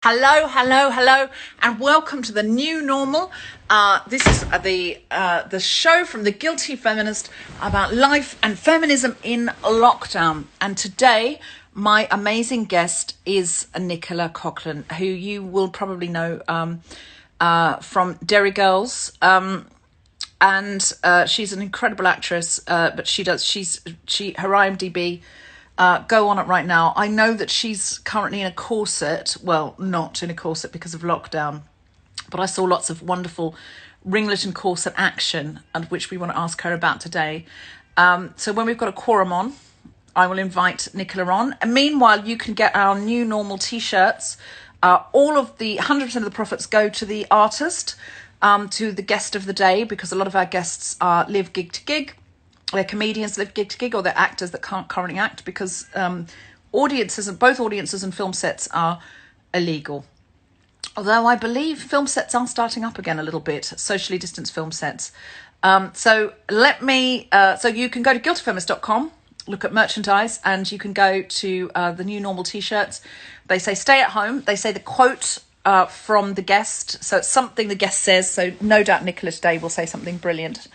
Hello, hello, hello, and welcome to the new normal. This is the show from the Guilty Feminist about life and feminism in lockdown. And today, my amazing guest is Nicola Coughlan, who you will probably know from Derry Girls. And she's an incredible actress, but her IMDb. Go on it right now. I know that she's currently in a corset. Well, not in a corset because of lockdown, but I saw lots of wonderful ringlet and corset action, and which we want to ask her about today. So when we've got a quorum on, I will invite Nicola on. And meanwhile, you can get our new normal T-shirts. All of the 100% of the profits go to the artist, to the guest of the day, because a lot of our guests live gig to gig. They're comedians live gig to gig, or they're actors that can't currently act because both audiences and film sets are illegal. Although I believe film sets are starting up again a little bit, socially distanced film sets. So you can go to guiltyfeminist.com, look at merchandise, and you can go to the new normal T-shirts. They say stay at home. They say the quote from the guest. So it's something the guest says. So no doubt Nicola today will say something brilliant.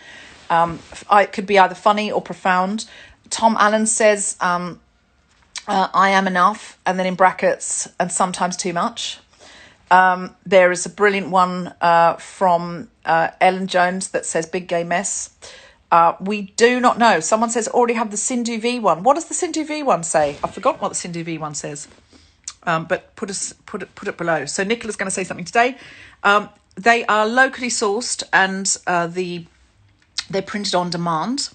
It could be either funny or profound. Tom Allen says, I am enough, and then in brackets, and sometimes too much. There is a brilliant one from Ellen Jones that says big gay mess. We do not know. Someone says already have the Sindhu V one. What does the Sindhu V one say? I've forgotten what the Sindhu V one says. But put it below. So Nicola's going to say something today. They are locally sourced, and they're printed on demand,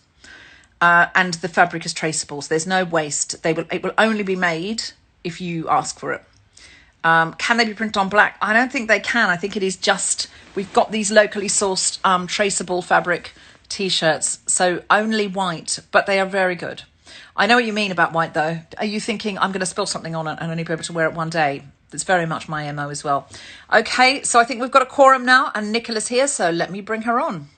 and the fabric is traceable. So there's no waste. It will only be made if you ask for it. Can they be printed on black? I don't think they can. I think it is just, we've got these locally sourced traceable fabric T-shirts, so only white, but they are very good. I know what you mean about white though. Are you thinking I'm going to spill something on it and only be able to wear it one day? It's very much my MO as well. Okay, so I think we've got a quorum now, and Nicola's here, so let me bring her on.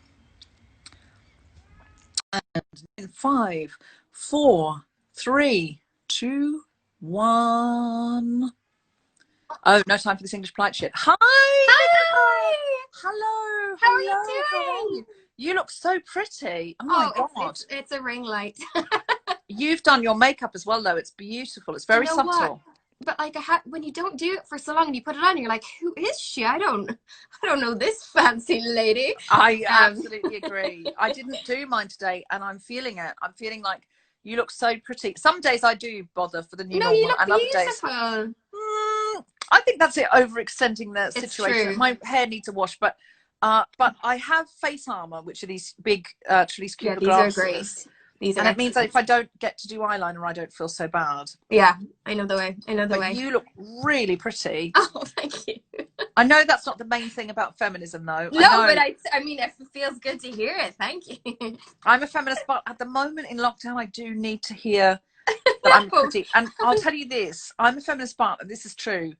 And in 5, 4, 3, 2, 1. Oh, no time for this English polite shit. Hi! Hi! Hello! How are you doing? How are you? You look so pretty. Oh my God. It's a ring light. You've done your makeup as well, though. It's beautiful. It's very subtle. What? But like, when you don't do it for so long and you put it on, you're like, who is she? I don't know this fancy lady. I absolutely agree. I didn't do mine today, and I'm feeling it. I'm feeling like you look so pretty. Some days I do bother for the new normal, you look and beautiful. other days, I think that's it, overextending the situation. True. My hair needs a wash, but I have face armor, which are these big Trellis Cooper glasses. These are great. And it means that if I don't get to do eyeliner, I don't feel so bad. Yeah, I know the way. But you look really pretty. Oh, thank you. I know that's not the main thing about feminism, though. No, but I mean, it feels good to hear it. Thank you. I'm a feminist, but at the moment in lockdown, I do need to hear that I'm pretty. And I'll tell you this, I'm a feminist, but this is true.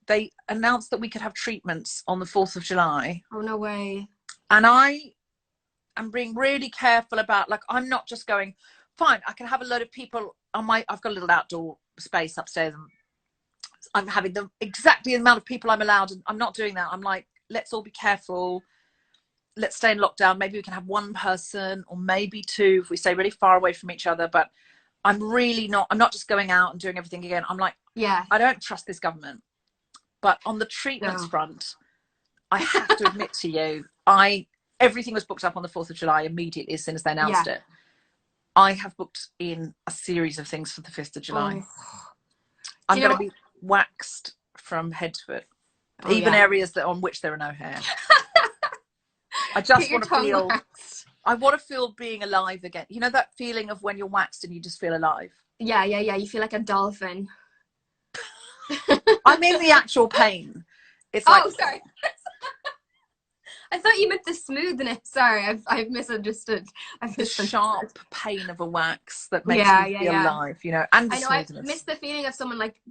They announced that we could have treatments on the 4th of July. Oh, no way. And I'm being really careful about, like, I'm not just going, fine, I can have a load of people on I've got a little outdoor space upstairs, and I'm having exactly the amount of people I'm allowed, and I'm not doing that. I'm like, let's all be careful. Let's stay in lockdown. Maybe we can have one person or maybe two if we stay really far away from each other. But I'm not just going out and doing everything again. I'm like, yeah, I don't trust this government. But on the treatments front, I have to admit to you, everything was booked up on the 4th of July immediately as soon as they announced it. I have booked in a series of things for the 5th of July. I'm going to be waxed from head to foot, even areas on which there are no hair. I just want to feel waxed. I want to feel being alive again. You know that feeling of when you're waxed and you just feel alive? Yeah. You feel like a dolphin. I mean the actual pain. It's like, sorry. I thought you meant the smoothness. Sorry, I've misunderstood. The sharp pain of a wax that makes you feel alive, you know, and the smoothness. I miss the feeling of someone like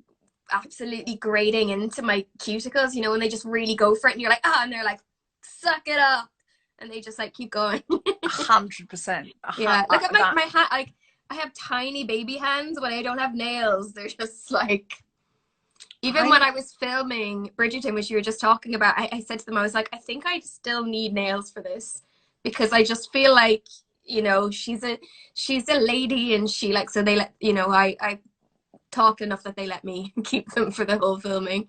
absolutely grating into my cuticles, you know, when they just really go for it and you're like, and they're like, suck it up. And they just like keep going. 100%. Yeah, like my hand, like I have tiny baby hands when I don't have nails. They're just like, Even when I was filming Bridgerton, which you were just talking about, I said to them, I was like, I think I still need nails for this, because I just feel like, you know, she's a lady, and she like, so they let, you know, I talked enough that they let me keep them for the whole filming.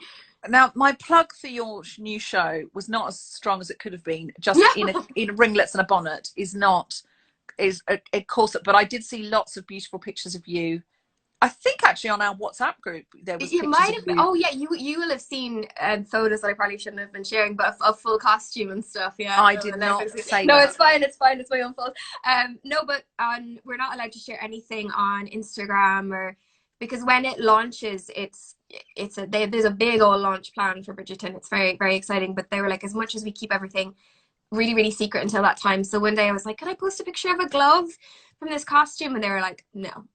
Now, my plug for your new show was not as strong as it could have been. Just in ringlets and a bonnet is a corset, but I did see lots of beautiful pictures of you. I think actually on our WhatsApp group there was pictures might of have you. been, oh yeah, you will have seen photos that I probably shouldn't have been sharing, but a full costume and stuff. Yeah, I did not say no, that. it's fine, it's my own fault. No, but we're not allowed to share anything on Instagram, or because when it launches, there's a big old launch plan for Bridgerton. It's very, very exciting, but they were like, as much as we keep everything really, really secret until that time. So one day I was like, can I post a picture of a glove from this costume? And they were like, no.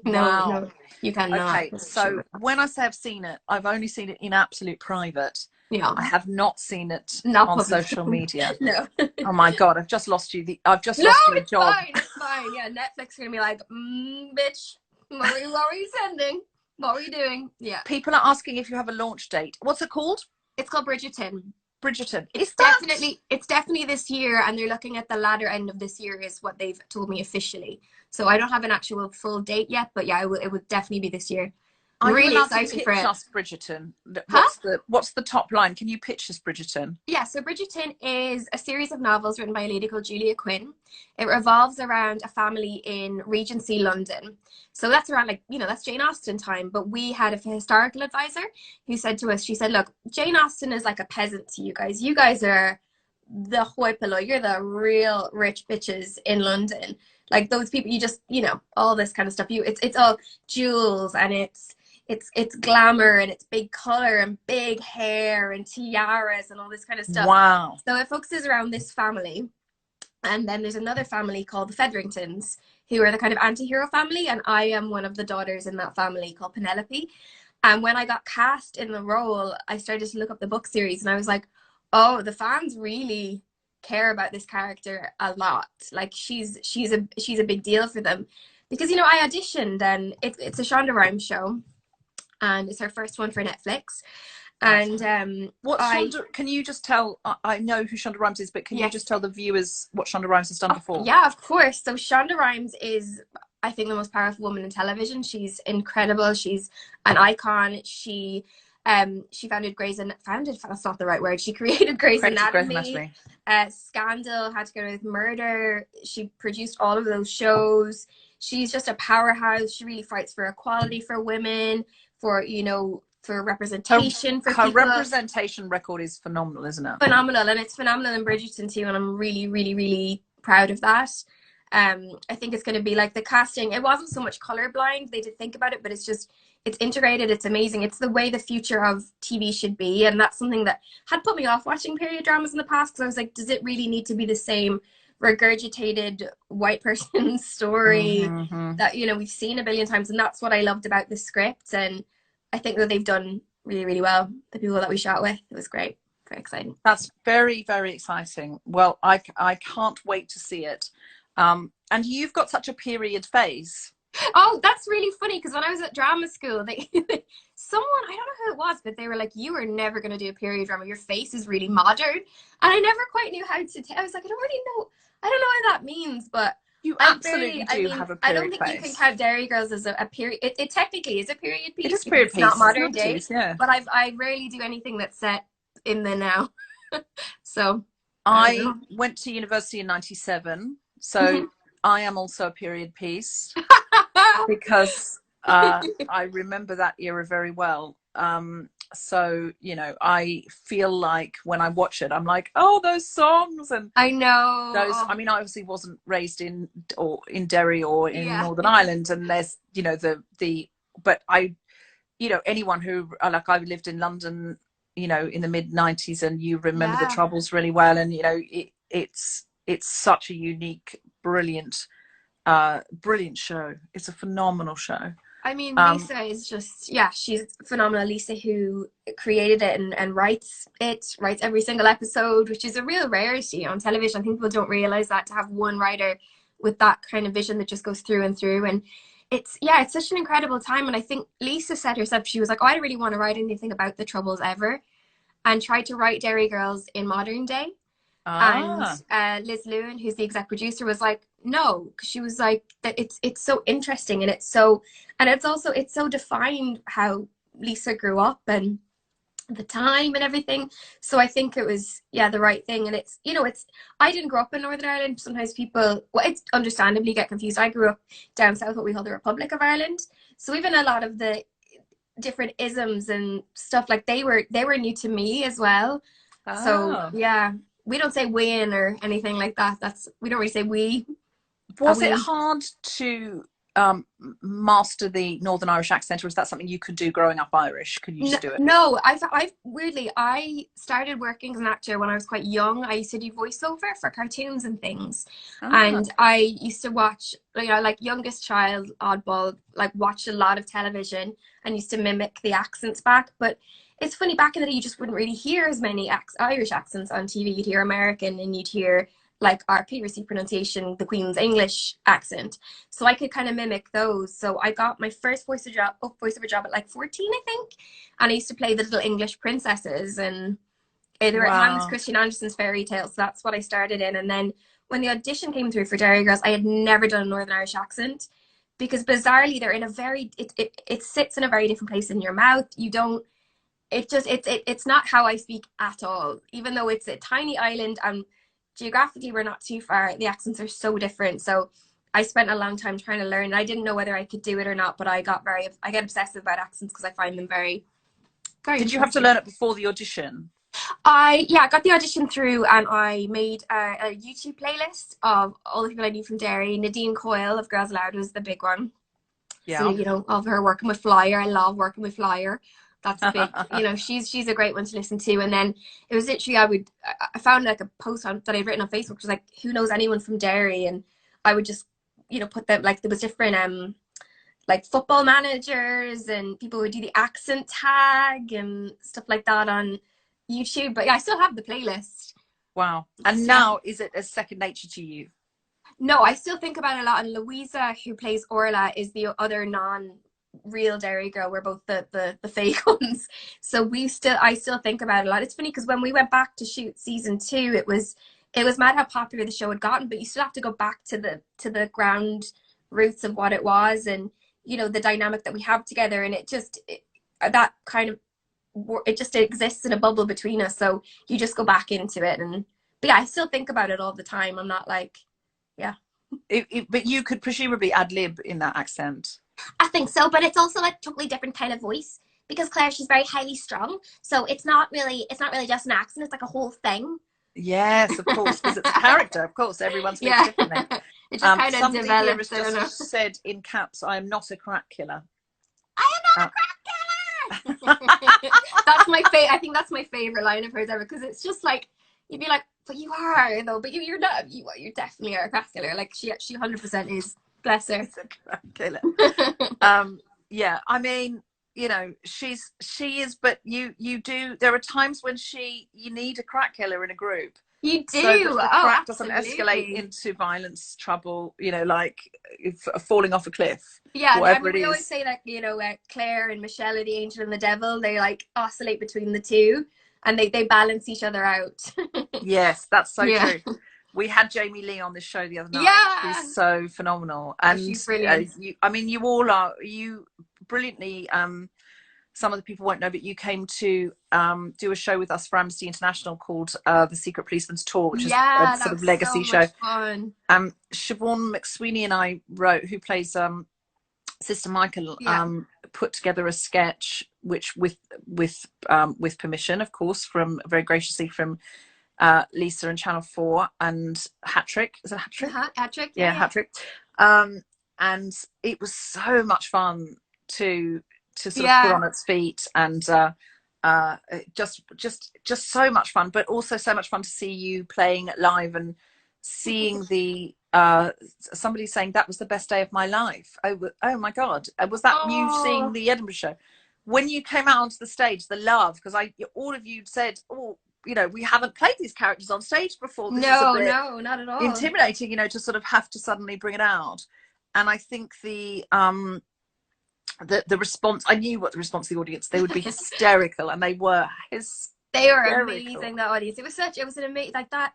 No, you cannot. Okay, so when I say I've seen it, I've only seen it in absolute private. Yeah, I have not seen it not on public. social media. No. Oh my God, I've just lost you. I've just lost you a job. It's fine. Yeah, Netflix is gonna be like, bitch, what are you sending? What are you doing? Yeah. People are asking if you have a launch date. What's it called? It's called Bridgerton. Bridgerton. It's definitely this year, and they're looking at the latter end of this year is what they've told me officially. So I don't have an actual full date yet, but yeah, it would definitely be this year. I'm really excited for it. Us Bridgerton. Huh? What's the top line? Can you pitch us Bridgerton? Yeah, so Bridgerton is a series of novels written by a lady called Julia Quinn. It revolves around a family in Regency London. So that's around, like, you know, that's Jane Austen time. But we had a historical advisor who said to us, she said, look, Jane Austen is like a peasant to you guys. You guys are the hoi polloi. You're the real rich bitches in London. Like those people, you just, you know, all this kind of stuff. It's all jewels, and it's glamour, and it's big color and big hair and tiaras and all this kind of stuff. Wow. So it focuses around this family. And then there's another family called the Featheringtons, who are the kind of anti-hero family. And I am one of the daughters in that family called Penelope. And when I got cast in the role, I started to look up the book series, and I was like, oh, the fans really care about this character a lot. Like she's a big deal for them. Because, you know, I auditioned, and it's a Shonda Rhimes show. And it's her first one for Netflix. And Shonda, can you just tell, I know who Shonda Rhimes is, but can you just tell the viewers what Shonda Rhimes has done before? Yeah, of course. So Shonda Rhimes is, I think, the most powerful woman in television. She's incredible. She's an icon. She founded that's not the right word. She created Grey's Anatomy. Scandal, Had to Get Away with Murder. She produced all of those shows. She's just a powerhouse. She really fights for equality for women, for, you know, for representation for people. Her representation record is phenomenal, isn't it? Phenomenal, and it's phenomenal in Bridgerton too, and I'm really, really, really proud of that. I think it's going to be like the casting. It wasn't so much colorblind. They did think about it, but it's integrated. It's amazing. It's the way the future of TV should be, and that's something that had put me off watching period dramas in the past, because I was like, does it really need to be the same regurgitated white person story that, you know, we've seen a billion times? And that's what I loved about the script, and I think that they've done really, really well. The people that we shot with, it was great. Very exciting. That's very, very exciting. Well, I can't wait to see it. And you've got such a period face. Oh, that's really funny, because when I was at drama school, someone, I don't know who it was, but they were like, you are never going to do a period drama. Your face is really modern. And I never quite knew how to I was like, I don't know what that means, but you absolutely do have a period face. I don't think you can count Derry Girls as a period. It technically is a period piece. It is period piece. Not modern day. Yeah. But I rarely do anything that's set in the now. So I went to university in 97, so I am also a period piece because I remember that era very well. So, you know, I feel like when I watch it, I'm like, oh, those songs. And I know those, I mean, I obviously wasn't raised in Derry or in Northern Ireland, and there's, you know, but I, you know, anyone who, like, I lived in London, you know, in the mid 90s, and you remember the Troubles really well. And, you know, it's such a unique, brilliant show. It's a phenomenal show. I mean, Lisa is just, she's phenomenal. Lisa, who created it and writes every single episode, which is a real rarity on television. I think people don't realize that, to have one writer with that kind of vision that just goes through and through. And it's such an incredible time. And I think Lisa said herself, she was like, oh, I don't really want to write anything about the Troubles ever, and tried to write Derry Girls in modern day. And Ah, Liz Lewin, who's the exec producer, was like, no, because she was like, that it's so interesting, and it's so defined how Lisa grew up and the time and everything. So I think it was, yeah, the right thing. And it's, I didn't grow up in Northern Ireland. Sometimes people, well, it's understandably get confused. I grew up down south, what we call the Republic of Ireland. So even a lot of the different isms and stuff, like they were new to me as well. So ah. yeah, we don't say win or anything like that. We don't really say we. Was it We. hard to master the Northern Irish accent, or is that something you could do growing up Irish? Could you No, just do it? no, I've weirdly, I started working as an actor when I was quite young. I used to do voiceover for cartoons and things, Ah, and I used to watch, like youngest child, oddball, like watch a lot of television and used to mimic the accents back. But it's funny, back in the day, you just wouldn't really hear as many Irish accents on TV. You'd hear American, and you'd hear like our PRC pronunciation, the Queen's English accent. So I could kind of mimic those. So I got my first voiceover job at like 14, I think. And I used to play the little English princesses, and they were Hans wow. Christian Andersen's fairy tales. So that's what I started in. And then when the audition came through for Derry Girls, I had never done a Northern Irish accent, because bizarrely they're in a very, it sits in a very different place in your mouth. You don't, it's not how I speak at all. Even though it's a tiny island and geographically we're not too far, the accents are so different. So I spent a long time trying to learn. I didn't know whether I could do it or not, but I get obsessive about accents because I find them very, very Did you have to interesting. learn it before the audition? I got the audition through, and I made a YouTube playlist of all the people I knew from Derry. Nadine Coyle of Girls Aloud was the big one. So, Yeah. of her working with Flyer. I love working with Flyer. That's a big, she's a great one to listen to. And then it was literally, I found like a post that I'd written on Facebook, which was like, who knows anyone from Derry? And I would just, put them, like, there was different, like football managers, and people would do the accent tag and stuff like that on YouTube. But yeah, I still have the playlist. Wow. And Yeah. now is it as second nature to you? No, I still think about it a lot. And Louisa, who plays Orla, is the other real Derry girl. We're both the fake ones. So I still think about it a lot. It's funny because when we went back to shoot season 2, it was mad how popular the show had gotten, but you still have to go back to the ground roots of what it was, and the dynamic that we have together. And that kind of, it just exists in a bubble between us. So you just go back into it. But yeah, I still think about it all the time. I'm not like, yeah. But you could presumably ad lib in that accent. I think so, but it's also a totally different kind of voice, because Claire, she's very highly strung. So it's not really just an accent, it's like a whole thing. Yes, of course, because it's a character. Of course, everyone speaks Yeah. differently. It just kind of Somebody here has develops, I don't know. just said in caps, "I am not a crack killer." I am Uh, not a crack killer. I think that's my favorite line of hers ever, because it's just like, you'd be like, but you are though, but you're not. You definitely are a crack killer. Like she 100% is. Bless her. She's a crack killer. Yeah, I mean, she is, but you do. There are times when you need a crack killer in a group, You do. so that the Oh, crack doesn't escalate absolutely. into violence, trouble. Like if falling off a cliff, Yeah, I whatever mean, it we always is. say that, Claire and Michelle are the angel and the devil. They like oscillate between the two, and they balance each other out. Yes, that's so Yeah. true. We had Jamie Lee on this show the other night. She's Yeah. so phenomenal, Oh, and she's brilliant. you all are brilliantly. Some of the people won't know, but you came to do a show with us for Amnesty International called The Secret Policeman's Tour, which is a Yeah, that sort of was so legacy show. much fun. Siobhan McSweeney and I who plays Sister Michael, Yeah. put together a sketch, which with permission, of course, from very graciously from Lisa and Channel 4 and Hattrick. Is it Hattrick? Patrick, Yeah, yeah. Hattrick. And it was so much fun to sort of put Yeah. on its feet, and just so much fun, but also so much fun to see you playing live and seeing the somebody saying that was the best day of my life. Oh my God. Was that you seeing Oh, the Edinburgh show? When you came out onto the stage, the love, because all of you said, oh, we haven't played these characters on stage before. This is a no, bit no, not at all. intimidating, to sort of have to suddenly bring it out. And I think the response, I knew what the response of the audience, they would be hysterical, and they were hysterical. They were amazing, that audience. It was an amazing, like that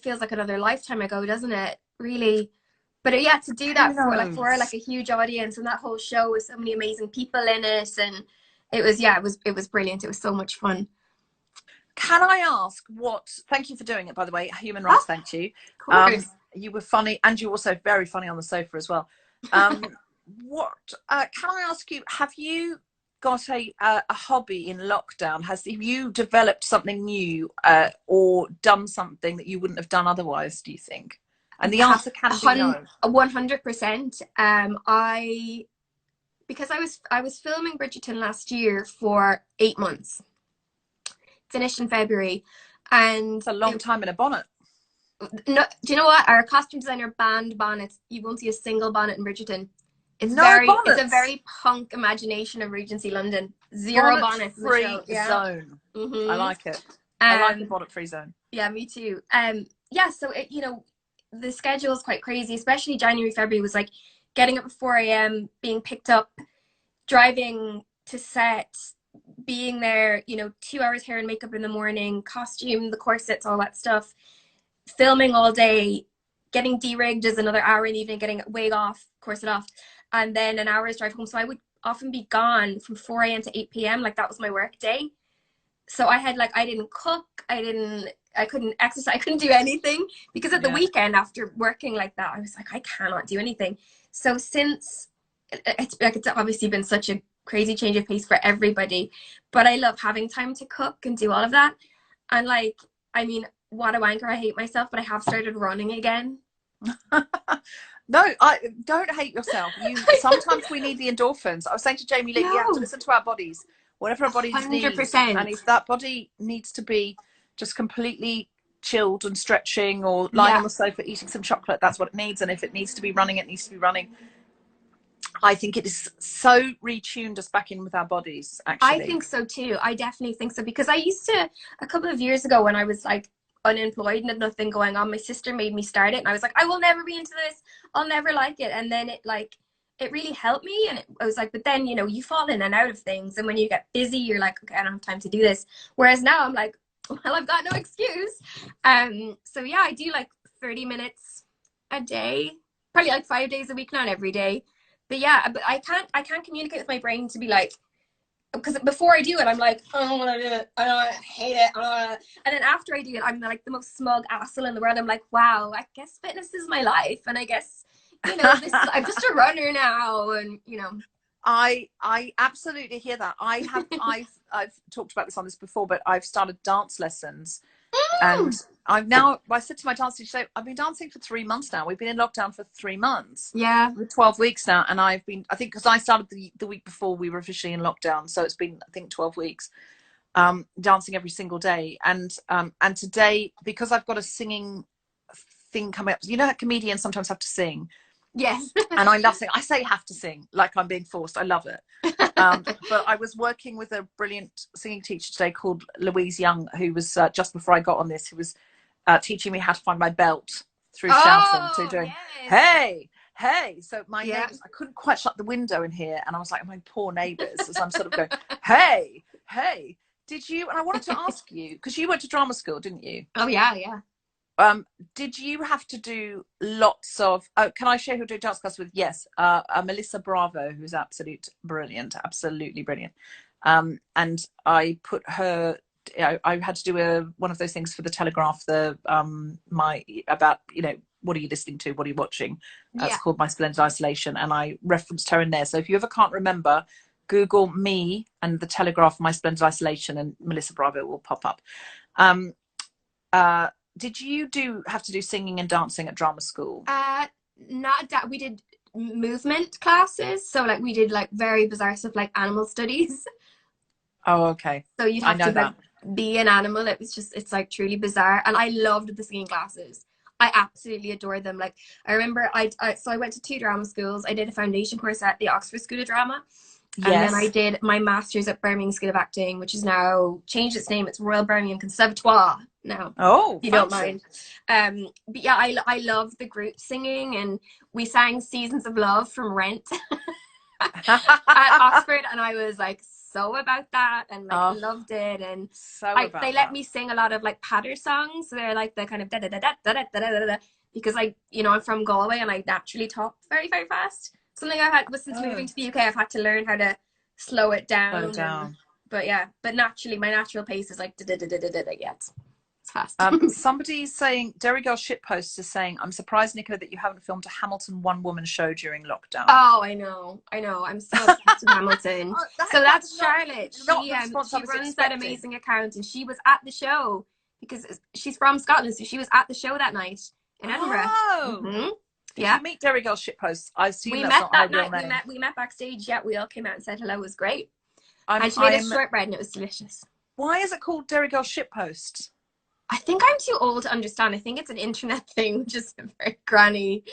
feels like another lifetime ago, doesn't it? Really. But yeah, to do that for a huge audience, and that whole show with so many amazing people in it, and it was brilliant. It was so much fun. Can I ask thank you for doing it, by the way, Human Rights, thank you. Of course. You were funny, and you were also very funny on the sofa as well. Can I ask you, have you got a hobby in lockdown? Have you developed something new or done something that you wouldn't have done otherwise, do you think? And the answer can be no. 100%. Because I was filming Bridgerton last year for 8 months. Finished in February, and it's a long time in a bonnet. No, do you know what? Our costume designer banned bonnets. You won't see a single bonnet in Bridgerton. It's a very punk imagination of Regency London. Zero bonnets. Free zone. Mm-hmm. I like it. I like the bonnet free zone. Yeah, me too. So it, the schedule is quite crazy, especially January, February was like getting up at 4 a.m, being picked up, driving to set, being there, 2 hours hair and makeup in the morning, costume, the corsets, all that stuff, filming all day, getting de-rigged is another hour in the evening, getting wig off, corset off, and then an hour's drive home. So I would often be gone from 4 a.m to 8 p.m. Like that was my work day. So I had I didn't cook, I couldn't exercise, I couldn't do anything, because at the weekend after working like that, I was like, I cannot do anything. So since it's obviously been such a crazy change of pace for everybody, but I love having time to cook and do all of that. And what a wanker, I hate myself, but I have started running again. No, I don't hate yourself. Sometimes we need the endorphins. I was saying to Jamie Lee, we have to listen to our bodies, whatever our bodies 100%. Need. And if that body needs to be just completely chilled and stretching, or lying on the sofa eating some chocolate, that's what it needs. And if it needs to be running, it needs to be running. I think it is so retuned us back in with our bodies, actually. I think so too. I definitely think so, because I used to, a couple of years ago, when I was unemployed and had nothing going on, my sister made me start it, and I was like, I will never be into this, I'll never like it. And then it really helped me, and I was like, but then you fall in and out of things, and when you get busy, you're like, okay, I don't have time to do this. Whereas now I'm like, well, I've got no excuse. So yeah, I do 30 minutes a day, probably 5 days a week, not every day. But yeah, but I can't communicate with my brain to be because before I do it, I'm like, I don't want to do it, I hate it, and then after I do it, I'm the most smug asshole in the world. I'm like, wow, I guess fitness is my life, and I guess I'm just a runner now, and I absolutely hear that. I've talked about this before, but I've started dance lessons, and I said to my dance teacher, I've been dancing for 3 months now. We've been in lockdown for 3 months. Yeah. 12 weeks now. And I think because I started the week before we were officially in lockdown. So it's been, I think, 12 weeks, dancing every single day. And today, because I've got a singing thing coming up, that comedians sometimes have to sing. Yes. And I love singing. I say have to sing like I'm being forced. I love it. But I was working with a brilliant singing teacher today called Louise Young, who was just before I got on this, who was teaching me how to find my belt through shouting. So doing, hey. So my neighbours, I couldn't quite shut the window in here, and I was like, my poor neighbours, as I'm sort of going, hey. Did you? And I wanted to ask you, because you went to drama school, didn't you? Oh yeah. Did you have to do lots of? Can I share who did dance class with? Yes, Melissa Bravo, who's absolutely brilliant. And I put her. I had to do one of those things for the Telegraph. About what are you listening to? What are you watching? It's called My Splendid Isolation, and I referenced her in there. So if you ever can't remember, Google me and the Telegraph, My Splendid Isolation, and Melissa Bravo will pop up. Did you have to do singing and dancing at drama school? Not that. We did movement classes, so we did very bizarre stuff, like animal studies. Oh, okay. So you'd have to be an animal. It's truly bizarre, and I loved the singing classes. I absolutely adored them. I remember I went to 2 drama schools. I did a foundation course at the Oxford School of Drama. And then I did my master's at Birmingham School of Acting, which has now changed its name. It's Royal Birmingham Conservatoire now, Oh, if you don't fancy. mind. But yeah, I love the group singing, and we sang Seasons of Love from Rent at Oxford, and I was like so about that, and like loved it. And so like about they let me sing a lot of like patter songs, so they're like the kind of da da da da da da da da da, because like, you know, I'm from Galway and I naturally talk very, very fast. Something I've had, since moving to the UK, I've had to learn how to slow it down. But yeah, but naturally, my natural pace is like da da da da da da. Yeah, it's fast. Somebody's saying, Derry Girls shitpost is saying, I'm surprised, Nicola, that you haven't filmed a Hamilton one-woman show during lockdown. Oh, I know. I'm so obsessed with Hamilton. So that's Charlotte. She runs that amazing account, and she was at the show because she's from Scotland, so she was at the show that night in Edinburgh. Oh, did you meet Derry Girls shitpost? I assume that's not her real name. We met backstage. Yeah, we all came out and said hello. It was great. And she made us shortbread, and it was delicious. Why is it called Derry Girls shitpost? I think I'm too old to understand. I think it's an internet thing, which is very granny.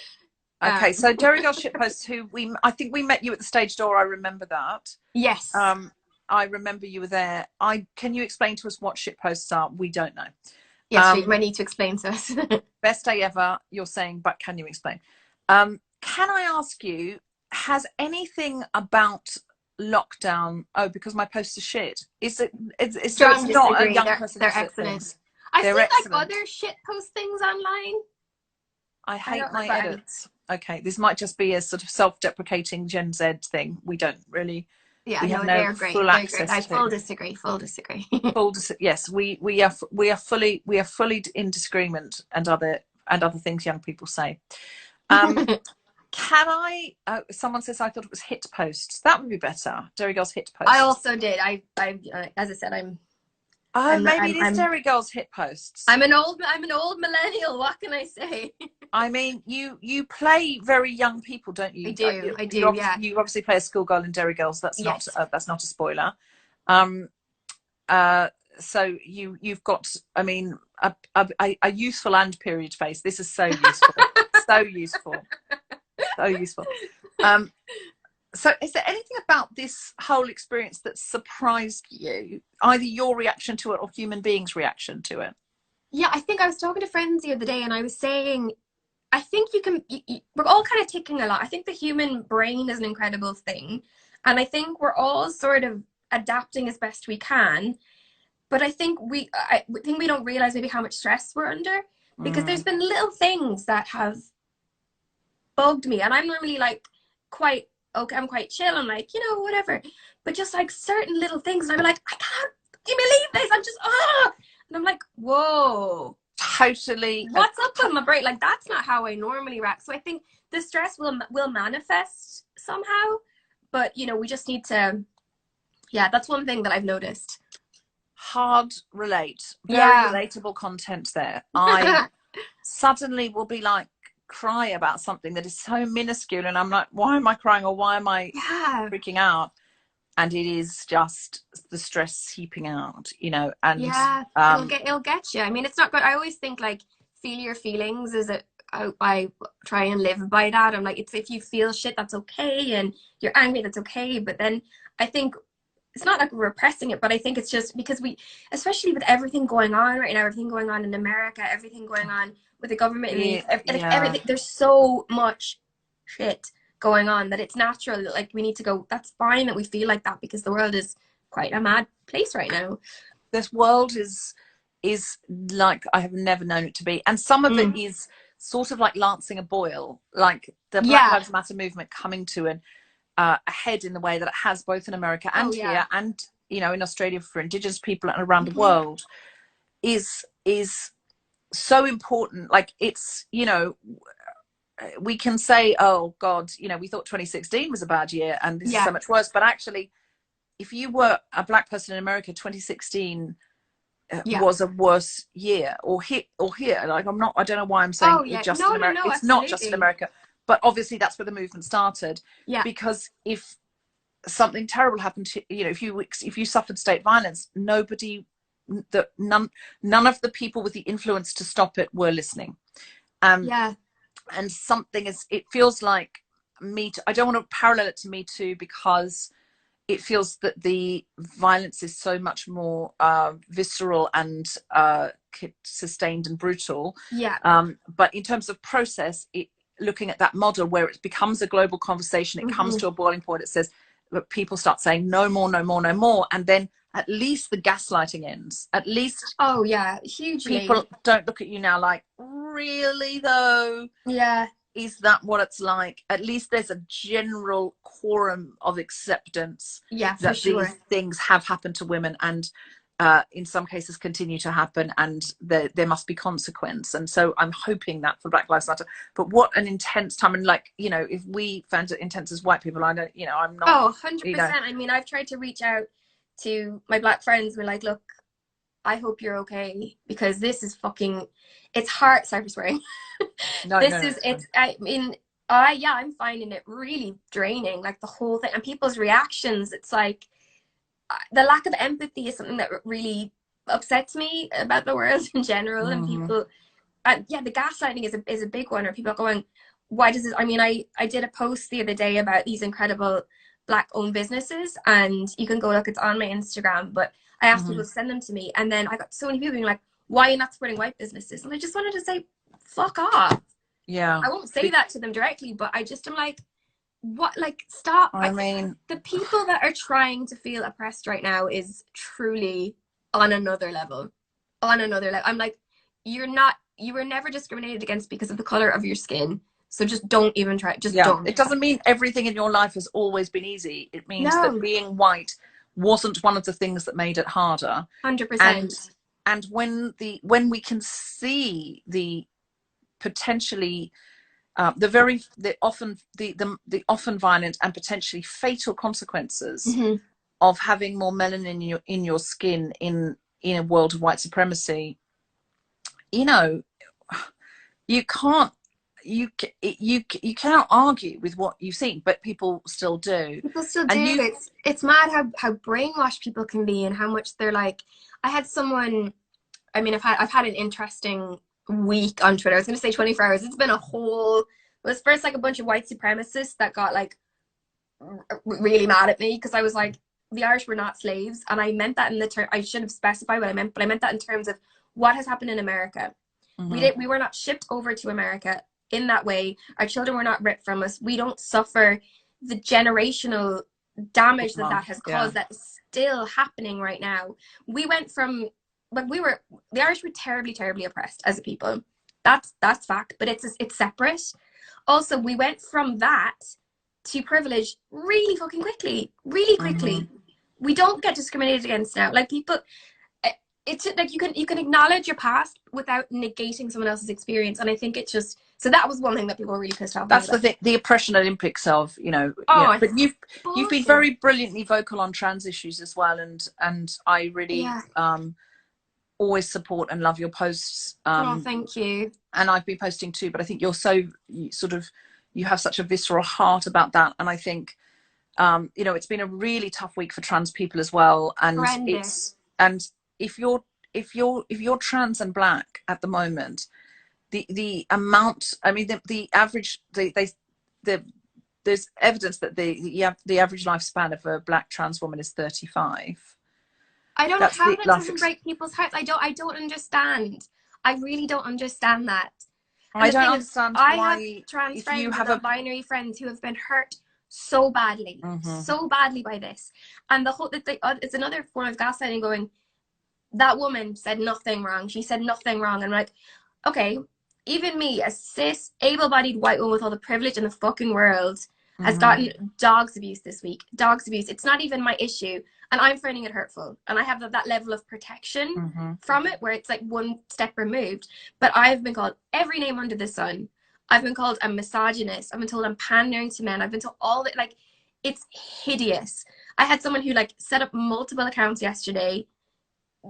Okay, so Derry Girls shitpost, who I think we met you at the stage door. I remember that. Yes. I remember you were there. Can you explain to us what shitposts are? We don't know. Yes, you might need to explain to us. Best day ever, you're saying, but can you explain? Can I ask you, has anything about lockdown? Oh, because my posts are shit. Is it? It's not a young person. They're excellent. I see like other shit post things online. I hate my edits. Okay, this might just be a sort of self-deprecating Gen Z thing. We don't really. Yeah, no, they're great. They're great. I full disagree. Yes, we are fully in disagreement and other things young people say. Can I? Someone says I thought it was hit posts. That would be better. Derry Girls hit posts. I also did. I as I said, maybe it is Derry Girls hit posts. I'm an old millennial. What can I say? I mean, you play very young people, don't you? I do. Yeah. You obviously play a schoolgirl in Derry Girls. That's not a spoiler. So you've got, I mean, a useful and period face. This is so useful. So useful. So is there anything about this whole experience that surprised you, either your reaction to it or human beings' reaction to it? Yeah, I think I was talking to friends the other day, and I was saying, I think we're all kind of ticking a lot. I think the human brain is an incredible thing, and I think we're all sort of adapting as best we can. But I think we don't realize maybe how much stress we're under, because there's been little things that have bugged me, and I'm normally like quite okay. I'm quite chill. I'm like, whatever. But just like certain little things, and I'm like, I can't believe this. I'm just and I'm like, whoa. Totally. What's up with my brain? Like, that's not how I normally react. So I think the stress will manifest somehow, but we just need to. Yeah, that's one thing that I've noticed. Hard relate. Very relatable content there. I suddenly will be like, cry about something that is so minuscule, and I'm like, why am I crying, or why am I freaking out? And it is just the stress heaping out, and it'll get you. I mean, it's not good. I always think like, feel your feelings I try and live by that. I'm like, if you feel shit, that's okay, and you're angry, that's okay. But then I think it's not like we're repressing it, but I think it's just because especially with everything going on right now, everything going on in America, everything going on with the government, everything, there's so much shit going on that it's natural that like we need to go, that's fine that we feel like that, because the world is quite a mad place right now. This world is like I have never known it to be, and some of it is sort of like lancing a boil, like the Black Lives Matter movement coming to a head in the way that it has both in America and here, and in Australia for Indigenous people and around the world, is so important. Like, it's we can say, oh God, we thought 2016 was a bad year and this is so much worse, but actually if you were a Black person in America, 2016 was a worse year, or here. Like, I don't know why I'm saying just in America. It's absolutely not just in America, but obviously that's where the movement started. Because if something terrible happened to if you suffered state violence, none of the people with the influence to stop it were listening. And something it feels like I don't want to parallel it to Me Too, because it feels that the violence is so much more visceral and sustained and brutal. Yeah. But in terms of process, looking at that model where it becomes a global conversation, it comes to a boiling point, it says that people start saying no more, no more, no more, and then at least the gaslighting ends. At least hugely. People don't look at you now like, really though? Yeah. Is that what it's like? At least there's a general quorum of acceptance that these things have happened to women, and in some cases continue to happen, and there must be consequence. And so I'm hoping that for Black Lives Matter. But what an intense time. And like, you know, if we found it intense as white people, I don't, you know, I'm not. Oh, 100%. I mean, I've tried to reach out to my Black friends. We're like, look, I hope you're okay, because this is fucking, it's hard. Sorry for swearing. I mean, I'm finding it really draining, like the whole thing, and people's reactions. It's like the lack of empathy is something that really upsets me about the world in general. And people, the gaslighting is a big one. Or people are going, why does this? I mean, I did a post the other day about these incredible Black-owned businesses, and you can go look. It's on my Instagram, but I asked people to send them to me, and then I got so many people being like, why are you not supporting white businesses? And I just wanted to say, fuck off. Yeah. I won't say that to them directly, but I just am like, what? Like, stop. I mean, the people that are trying to feel oppressed right now is truly on another level. On another level. I'm like, you were never discriminated against because of the color of your skin. So just don't even try. Just don't. It doesn't mean everything in your life has always been easy. It means that being white wasn't one of the things that made it harder. 100%. And when we can see the potentially the often violent and potentially fatal consequences of having more melanin in your skin in a world of white supremacy, you know, you cannot argue with what you've seen, but people still do. It's mad how brainwashed people can be, and how much they're like. I had someone, I mean, I've had an interesting week on Twitter. I was going to say 24 hours. It's been it was first like a bunch of white supremacists that got like really mad at me, because I was like, the Irish were not slaves, and I meant that in the term. I should have specified what I meant, but I meant that in terms of what has happened in America. We were not shipped over to America in that way. Our children were not ripped from us. We don't suffer the generational damage that has caused. That is still happening right now. We went from, like, the Irish were terribly, terribly oppressed as a people. That's fact, but it's separate. Also, we went from that to privilege really fucking quickly, really quickly. We don't get discriminated against now. Like, people, it's like you can acknowledge your past without negating someone else's experience. And I think it's just, so that was one thing that people were really pissed off. That's the thing, the oppression Olympics of, you know. But you've been very brilliantly vocal on trans issues as well, and I really always support and love your posts. Thank you. And I've been posting too, but I think you have such a visceral heart about that, and I think you know, it's been a really tough week for trans people as well, and horrendous. If you're trans and Black at the moment, the amount, I mean, the average, there's evidence that the average lifespan of a Black trans woman is 35. I don't know how that doesn't break people's hearts. I don't understand. I really don't understand that. And I don't understand why. I have trans friends and binary friends who have been hurt so badly, so badly by this. And the whole, it's another form of gaslighting, going, that woman said nothing wrong. She said nothing wrong. And I'm like, okay, even me, a cis, able-bodied white woman with all the privilege in the fucking world, has gotten dogs abuse this week. Dogs abuse. It's not even my issue. And I'm finding it hurtful. And I have that level of protection from it, where it's like one step removed. But I've been called every name under the sun. I've been called a misogynist. I've been told I'm pandering to men. I've been told all that. Like, it's hideous. I had someone who like set up multiple accounts yesterday,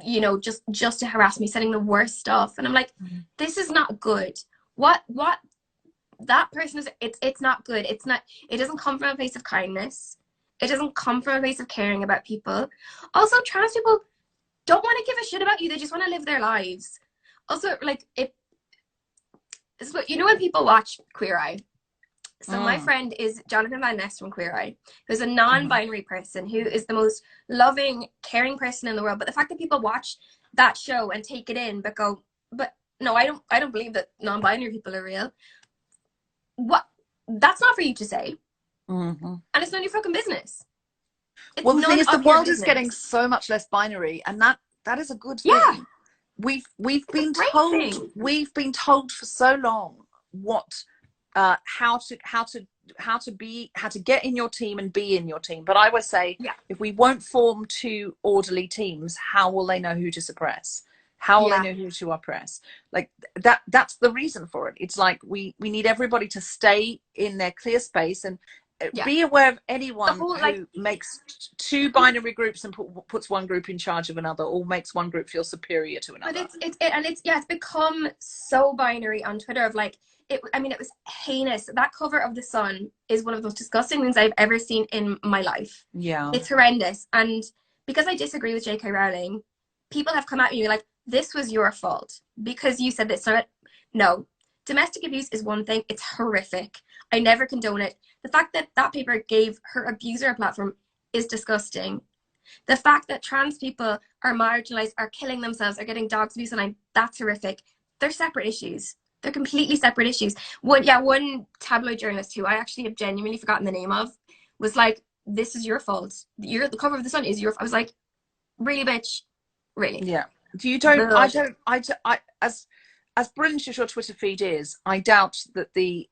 you know, just to harass me, sending the worst stuff. And I'm like, this is not good. What that person is, it's not good. It's not, it doesn't come from a place of kindness. It doesn't come from a place of caring about people. Also, trans people don't want to give a shit about you. They just want to live their lives. Also, like, it's what, you know, when people watch Queer Eye, So my friend is Jonathan Van Ness from Queer Eye, who's a non-binary person who is the most loving, caring person in the world. But the fact that people watch that show and take it in, but go, but no, I don't believe that non-binary people are real. What? That's not for you to say, and it's none of your fucking business. It's well, the thing is, the world business. is getting so much less binary, and that is a good thing. Yeah, we've been told for so long what how to get in your team and be in your team. But I would say, if we won't form two orderly teams, how will they know who to suppress? How will they know who to oppress? Like that's the reason for it. It's like we need everybody to stay in their clear space and be aware of anyone who makes two binary groups and puts one group in charge of another, or makes one group feel superior to another. But it's become so binary on Twitter of like, it was heinous. That cover of The Sun is one of the most disgusting things I've ever seen in my life. Yeah. It's horrendous. And because I disagree with J.K. Rowling, people have come at me like, this was your fault because you said this. So no, domestic abuse is one thing. It's horrific. I never condone it. The fact that that paper gave her abuser a platform is disgusting. The fact that trans people are marginalized, are killing themselves, are getting dogs abuse online, that's horrific. They're separate issues. They're completely separate issues. One tabloid journalist who I actually have genuinely forgotten the name of was like, this is your fault. The cover of The Sun is your fault. I was like, really, bitch? Really? Yeah. As brilliant as your Twitter feed is, I doubt that the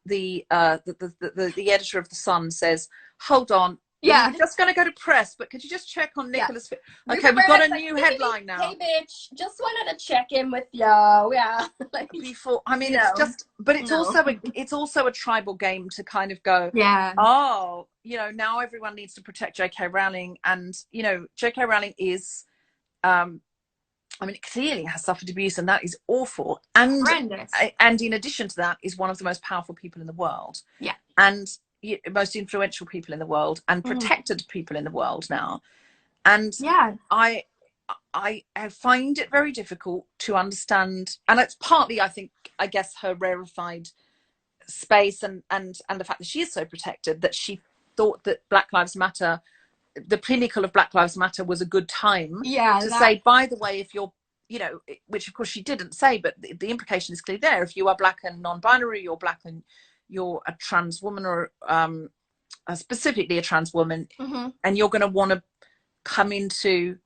editor of The Sun says, hold on, we're just going to go to press, but could you just check on Nicola's feed? Okay, we've got a new headline now. Hey, bitch, just wanted to check in with you. Yeah. Like, before, I mean, it's just, but it's also a tribal game to kind of go, oh, now everyone needs to protect J.K. Rowling, and J.K. Rowling is, it clearly has suffered abuse, and that is awful. And horrendous. And in addition to that, is one of the most powerful people in the world. Yeah. And most influential people in the world, and protected people in the world now. And I find it very difficult to understand, and it's partly, I guess, her rarefied space and the fact that she is so protected, that she thought that Black Lives Matter, the pinnacle of Black Lives Matter, was a good time to say, by the way, if you're, which of course she didn't say, but the implication is clear there. If you are Black and non-binary, you're Black and you're a trans woman, or specifically a trans woman, and you're going to want to come into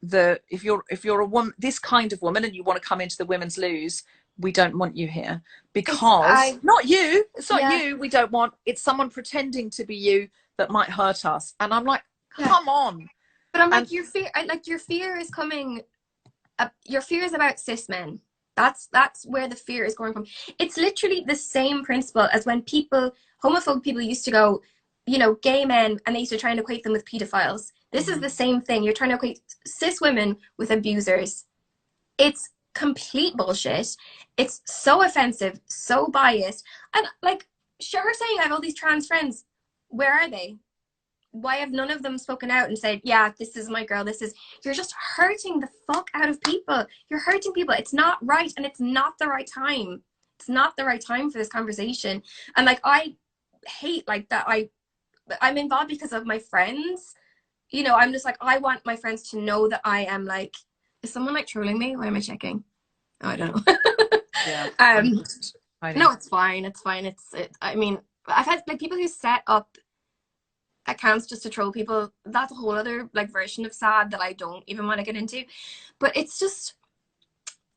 if you're a woman, this kind of woman, and you want to come into the women's loos, we don't want you here, because it's not you, we don't want, it's someone pretending to be you that might hurt us. And I'm like, come on. But I'm like, your fear is coming up, your fear is about cis men. That's where the fear is going from. It's literally the same principle as when homophobic people used to go, gay men, and they used to try and equate them with pedophiles. This is the same thing. You're trying to equate cis women with abusers. It's complete bullshit. It's so offensive, so biased. And like, sure, her saying I have all these trans friends. Where are they? Why have none of them spoken out and said, yeah, this is my girl, you're just hurting the fuck out of people. You're hurting people. It's not right, and it's not the right time. It's not the right time for this conversation. And like, I hate like that I'm involved because of my friends. I'm just like, I want my friends to know that I am like, is someone like trolling me? Why am I checking? Oh, I don't know. No, it's fine. It's fine. I mean, I've had like people who set up accounts just to troll people. That's a whole other like version of sad that I don't even want to get into. But it's just,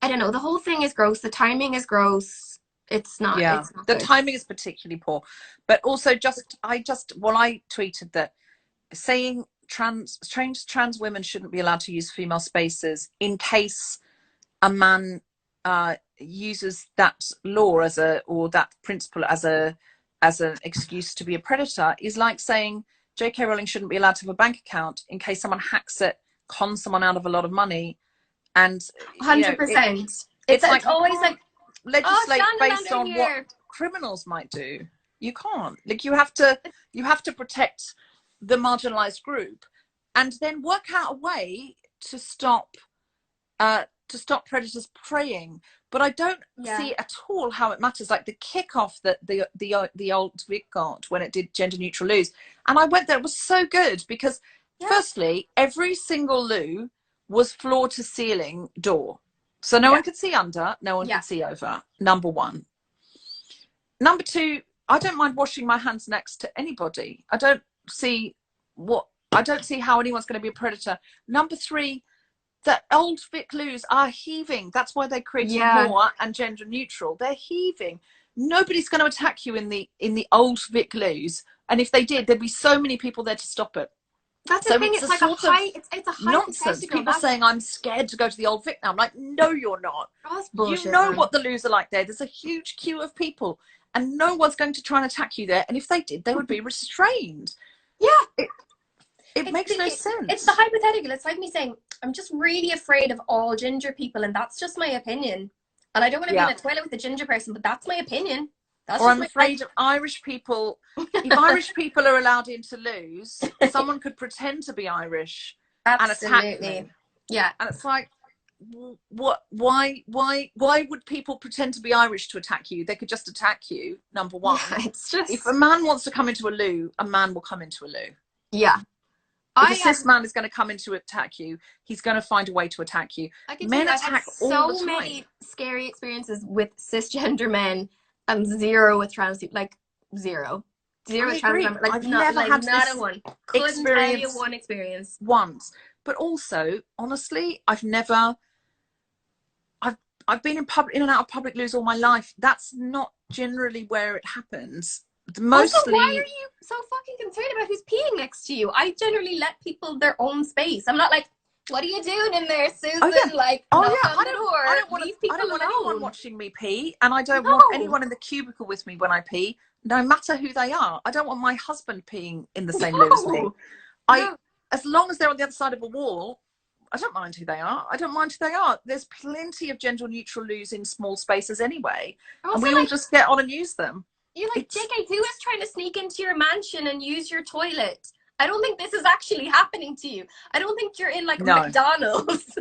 I don't know. The whole thing is gross. The timing is gross. It's not. Yeah, it's not the good. timing is particularly poor. But also, I tweeted that saying trans women shouldn't be allowed to use female spaces in case a man uses that law or that principle as an excuse to be a predator is like saying J.K. Rowling shouldn't be allowed to have a bank account in case someone hacks it, cons someone out of a lot of money, and 100%. It's like always like legislate based on what criminals might do. You can't. Like, you have to protect the marginalized group, and then work out a way to stop to stop predators preying, but I don't see at all how it matters. Like the kickoff that the old Vic got when it did gender neutral loos, and I went there. It was so good because firstly, every single loo was floor to ceiling door, so no one could see under, no one could see over. Number one. Number two, I don't mind washing my hands next to anybody. I don't see how anyone's going to be a predator. Number three, the old Vic loos are heaving. That's why they created more and gender neutral. They're heaving. Nobody's going to attack you in the old Vic loos, and if they did, there'd be so many people there to stop it. That's the thing. It's like a high nonsense. People saying I'm scared to go to the old Vic now. I'm like, no, you're not. That's bullshit, you know what the loos are like there. There's a huge queue of people, and no one's going to try and attack you there. And if they did, they would be restrained. Yeah. It makes no sense. It's the hypothetical. It's like me saying, I'm just really afraid of all ginger people, and that's just my opinion. And I don't want to be in a toilet with a ginger person, but that's my opinion. Or I'm afraid of Irish people. If Irish people are allowed into loos, someone could pretend to be Irish and attack me. Yeah. And it's like, what? Why would people pretend to be Irish to attack you? They could just attack you. Number one. Yeah, it's just, if a man wants to come into a loo, a man will come into a loo. Yeah. If a cis man is going to come in to attack you, he's going to find a way to attack you. Men attack all the time. So many scary experiences with cisgender men and zero with trans people. Like zero with trans men. Like, I've never had not a one. Couldn't tell you one experience. Once. But also, honestly, I've been in and out of public loos all my life. That's not generally where it happens. Mostly. Also, why are you so fucking concerned about who's peeing next to you? I generally let people their own space. I'm not like, what are you doing in there, Susan? Like, I don't want anyone watching me pee, and I don't want anyone in the cubicle with me when I pee, no matter who they are. I don't want my husband peeing in the same loo as me. As long as they're on the other side of a wall, I don't mind who they are. There's plenty of gender neutral loos in small spaces anyway, and we all just get on and use them. You're like, JK, who is trying to sneak into your mansion and use your toilet? I don't think this is actually happening to you. I don't think you're in like McDonald's.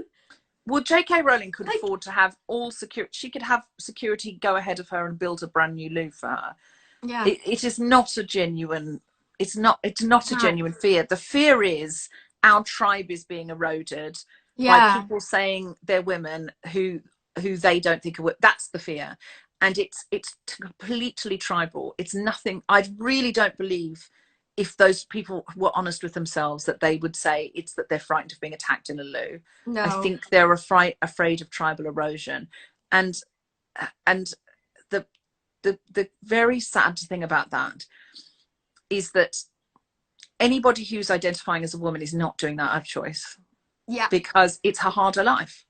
Well, J.K. Rowling could afford to have all security. She could have security go ahead of her and build a brand new loo for her. Yeah, it is not a genuine. It's not a genuine fear. The fear is our tribe is being eroded by people saying they're women who they don't think are. That's the fear. And it's completely tribal. It's nothing. I really don't believe if those people were honest with themselves that they would say it's that they're frightened of being attacked in a loo. No. I think they're afraid of tribal erosion. And the very sad thing about that is that anybody who's identifying as a woman is not doing that out of choice. Yeah. Because it's a harder life.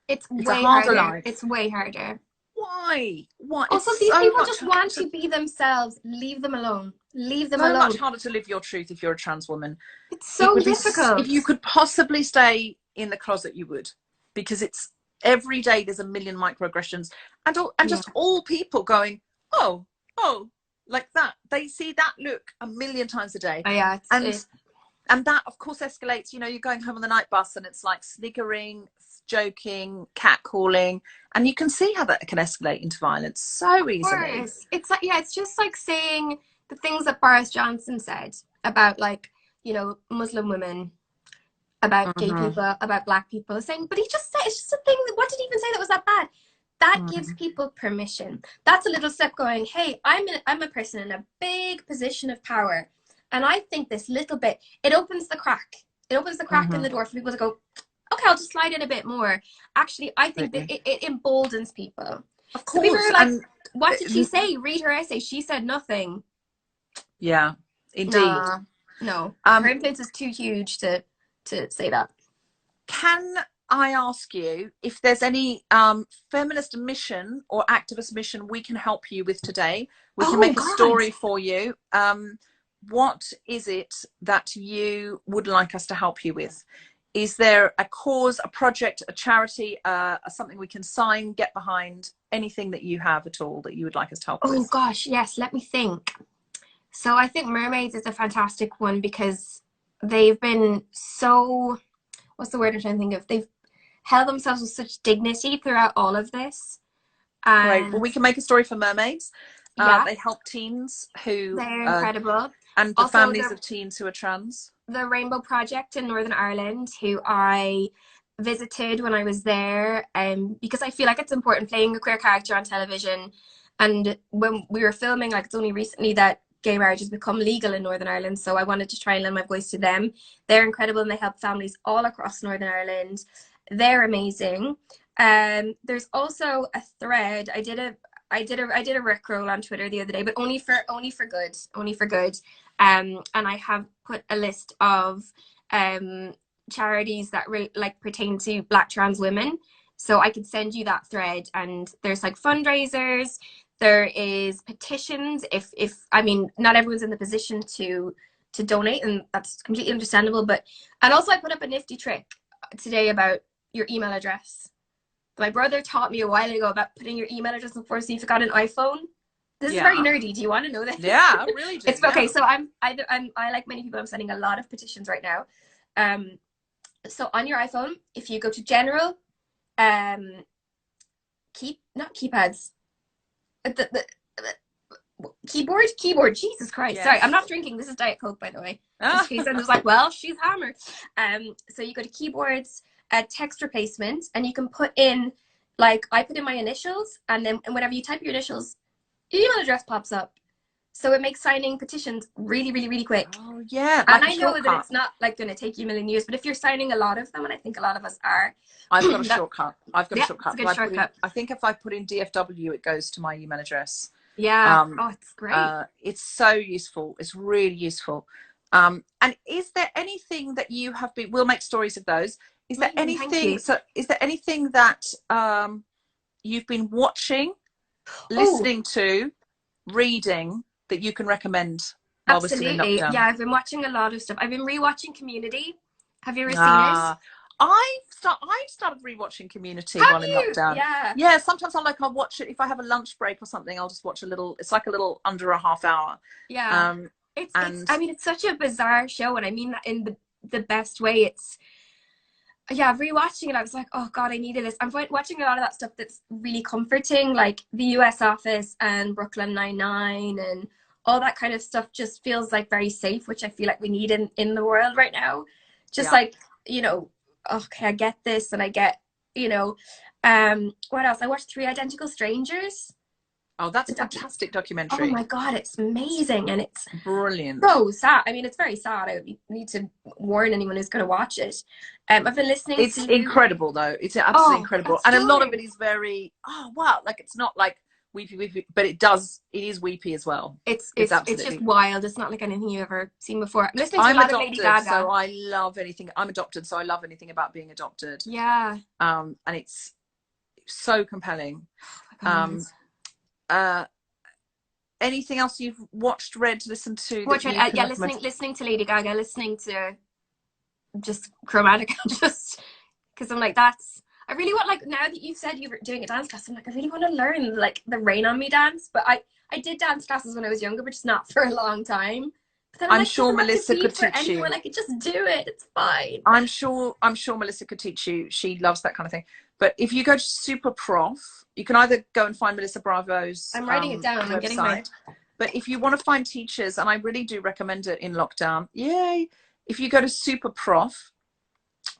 It's way harder. It's way harder. Why? Also, these people just want to be themselves. Leave them alone. Leave them alone. It's so much harder to live your truth if you're a trans woman. It's so difficult. If you could possibly stay in the closet, you would, because it's every day there's a million microaggressions, and just all people going, oh, like that. They see that look a million times a day. Oh, yeah, and that of course escalates. You know, you're going home on the night bus and it's like sniggering, joking, catcalling, and you can see how that can escalate into violence so easily. It's like, it's just like saying the things that Boris Johnson said about, like, you know, Muslim women, about gay people, about black people, saying, but he just said, it's just a thing. What did he even say that was that bad? That gives people permission. That's a little step going, hey, I'm a person in a big position of power, and I think this little bit, it opens the crack. It opens the crack in the door for people to go, okay, I'll just slide in a bit more. Actually, I think that it emboldens people. Of course. So people are like, what did she say? Read her essay. She said nothing. Yeah, indeed. No. Her influence is too huge to say that. Can I ask you if there's any feminist mission or activist mission we can help you with today? We can make a story for you. What is it that you would like us to help you with? Is there a cause, a project, a charity, something we can sign, get behind, anything that you have at all that you would like us to help with? Oh gosh, yes, let me think. So I think Mermaids is a fantastic one because they've been so, what's the word I'm trying to think of? held themselves with such dignity throughout all of this. Great. Well, we can make a story for mermaids. Yeah, they help teens who they're incredible. and the Also, families of teens who are trans. The Rainbow Project in Northern Ireland, who I visited when I was there, because I feel like it's important playing a queer character on television. And when we were filming, like, it's only recently that gay marriage has become legal in Northern Ireland, so I wanted to try and lend my voice to them. They're incredible, and they help families all across Northern Ireland. They're amazing. There's also a thread. I did a rickroll on Twitter the other day, but only for good. And I have put a list of charities that pertain to Black trans women. So I could send you that thread, and there's like fundraisers, there is petitions. If I mean, not everyone's in the position to donate, and that's completely understandable. And also I put up a nifty trick today about your email address. My brother taught me a while ago about putting your email address before, so if you got an iPhone. This is very nerdy. Do you want to know that? Yeah, I really do. It's okay. So I like many people, I'm sending a lot of petitions right now. So on your iPhone, if you go to general, keyboard. Jesus Christ. Yes. Sorry, I'm not drinking. This is Diet Coke, by the way. And I was like, well, she's hammered. So you go to keyboards, text replacement, and you can put in, like, I put in my initials, and then whenever you type your initials, your email address pops up. So it makes signing petitions really, really, really quick. Oh, yeah. And I know that it's not like going to take you a million years, but if you're signing a lot of them, and I think a lot of us are. I've got a shortcut. It's a good shortcut. I think if I put in DFW, it goes to my email address. Yeah. It's great. It's so useful. It's really useful. And is there anything that you have been, we'll make stories of those. Is there anything that you've been watching, listening to, reading that you can recommend while we're still in lockdown? Yeah, I've been watching a lot of stuff. I've been rewatching Community. Have you ever seen it? I've started rewatching Community while in lockdown. Yeah, sometimes I'll watch it if I have a lunch break or something. I'll just watch a little. It's like a little under a half hour. Yeah. It's such a bizarre show, and I mean that in the best way. Rewatching it, I was like, oh God, I needed this. I'm watching a lot of that stuff that's really comforting, like The US Office and Brooklyn Nine-Nine and all that kind of stuff just feels like very safe, which I feel like we need in the world right now. Just like, okay, I get this, and I get, what else? I watched 3 Identical Strangers. Oh, that's a fantastic documentary. Oh my God, it's amazing, and it's brilliant. So sad. I mean, it's very sad. I need to warn anyone who's going to watch it. I've been listening. It's incredible, though. It's absolutely incredible, and a lot of it is very like it's not like weepy, but it is weepy as well. It's just wild. It's not like anything you've ever seen before. I'm listening to a lot of Lady Gaga. So I love anything. I'm adopted, so I love anything about being adopted. Yeah. And it's so compelling. Oh my God. Anything else you've watched, read, listened to? Listening to Lady Gaga, listening to just Chromatica, just because I'm like, I really want, like, now that you've said you were doing a dance class, I'm like, I really want to learn, like, the Rain on Me dance. But I did dance classes when I was younger, but just not for a long time. But then I'm sure Melissa could teach you. I could just do it. It's fine. I'm sure Melissa could teach you. She loves that kind of thing. But if you go to Super Prof, you can either go and find Melissa Bravo's I'm writing it down. I'm getting my... But if you want to find teachers, and I really do recommend it in lockdown, yay! If you go to Super Prof,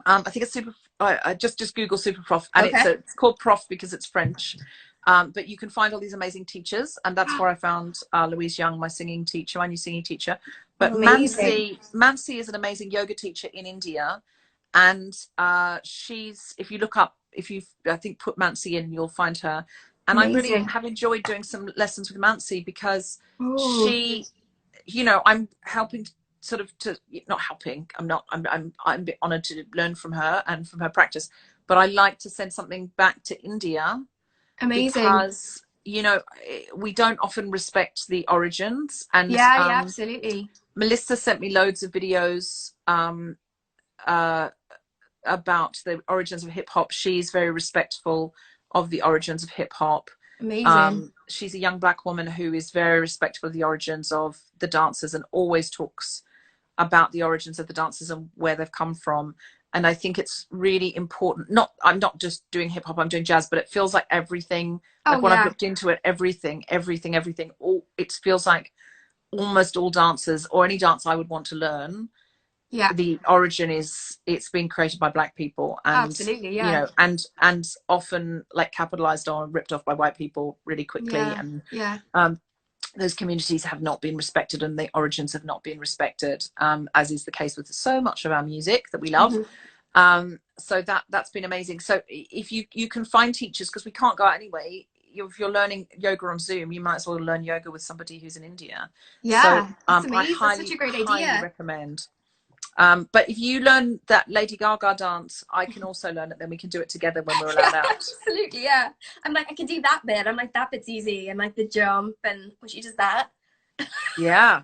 I think it's Super. I just Google Super Prof, and it's called Prof because it's French. But you can find all these amazing teachers, and that's where I found Louise Young, my new singing teacher. But Mansi is an amazing yoga teacher in India, and if you look up, I think put Mansi in, you'll find her. And I really have enjoyed doing some lessons with Mansi because she, I'm helping I'm a bit honored to learn from her and from her practice, but I like to send something back to India. Amazing. Because, we don't often respect the origins. And absolutely. Melissa sent me loads of videos about the origins of hip hop. She's very respectful of the origins of hip hop. Amazing. She's a young Black woman who is very respectful of the origins of the dancers and always talks about the origins of the dancers and where they've come from. And I think it's really important. I'm not just doing hip hop, I'm doing jazz, but it feels like everything, like when I've looked into it, everything, all, it feels like almost all dancers, or any dance I would want to learn, the origin is, it's been created by Black people, and absolutely, you know, and often like capitalized on, ripped off by white people really quickly. And those communities have not been respected, and the origins have not been respected, as is the case with so much of our music that we love. So that's been amazing. So if you can find teachers, because we can't go out anyway, if you're learning yoga on Zoom, you might as well learn yoga with somebody who's in India. So that's amazing. I highly, that's such a great highly idea. recommend. But if you learn that Lady Gaga dance, I can also learn it. Then we can do it together when we're allowed out. Absolutely, yeah. I'm like, I can do that bit. I'm like, that bit's easy, and like the jump, and when she does that. Yeah,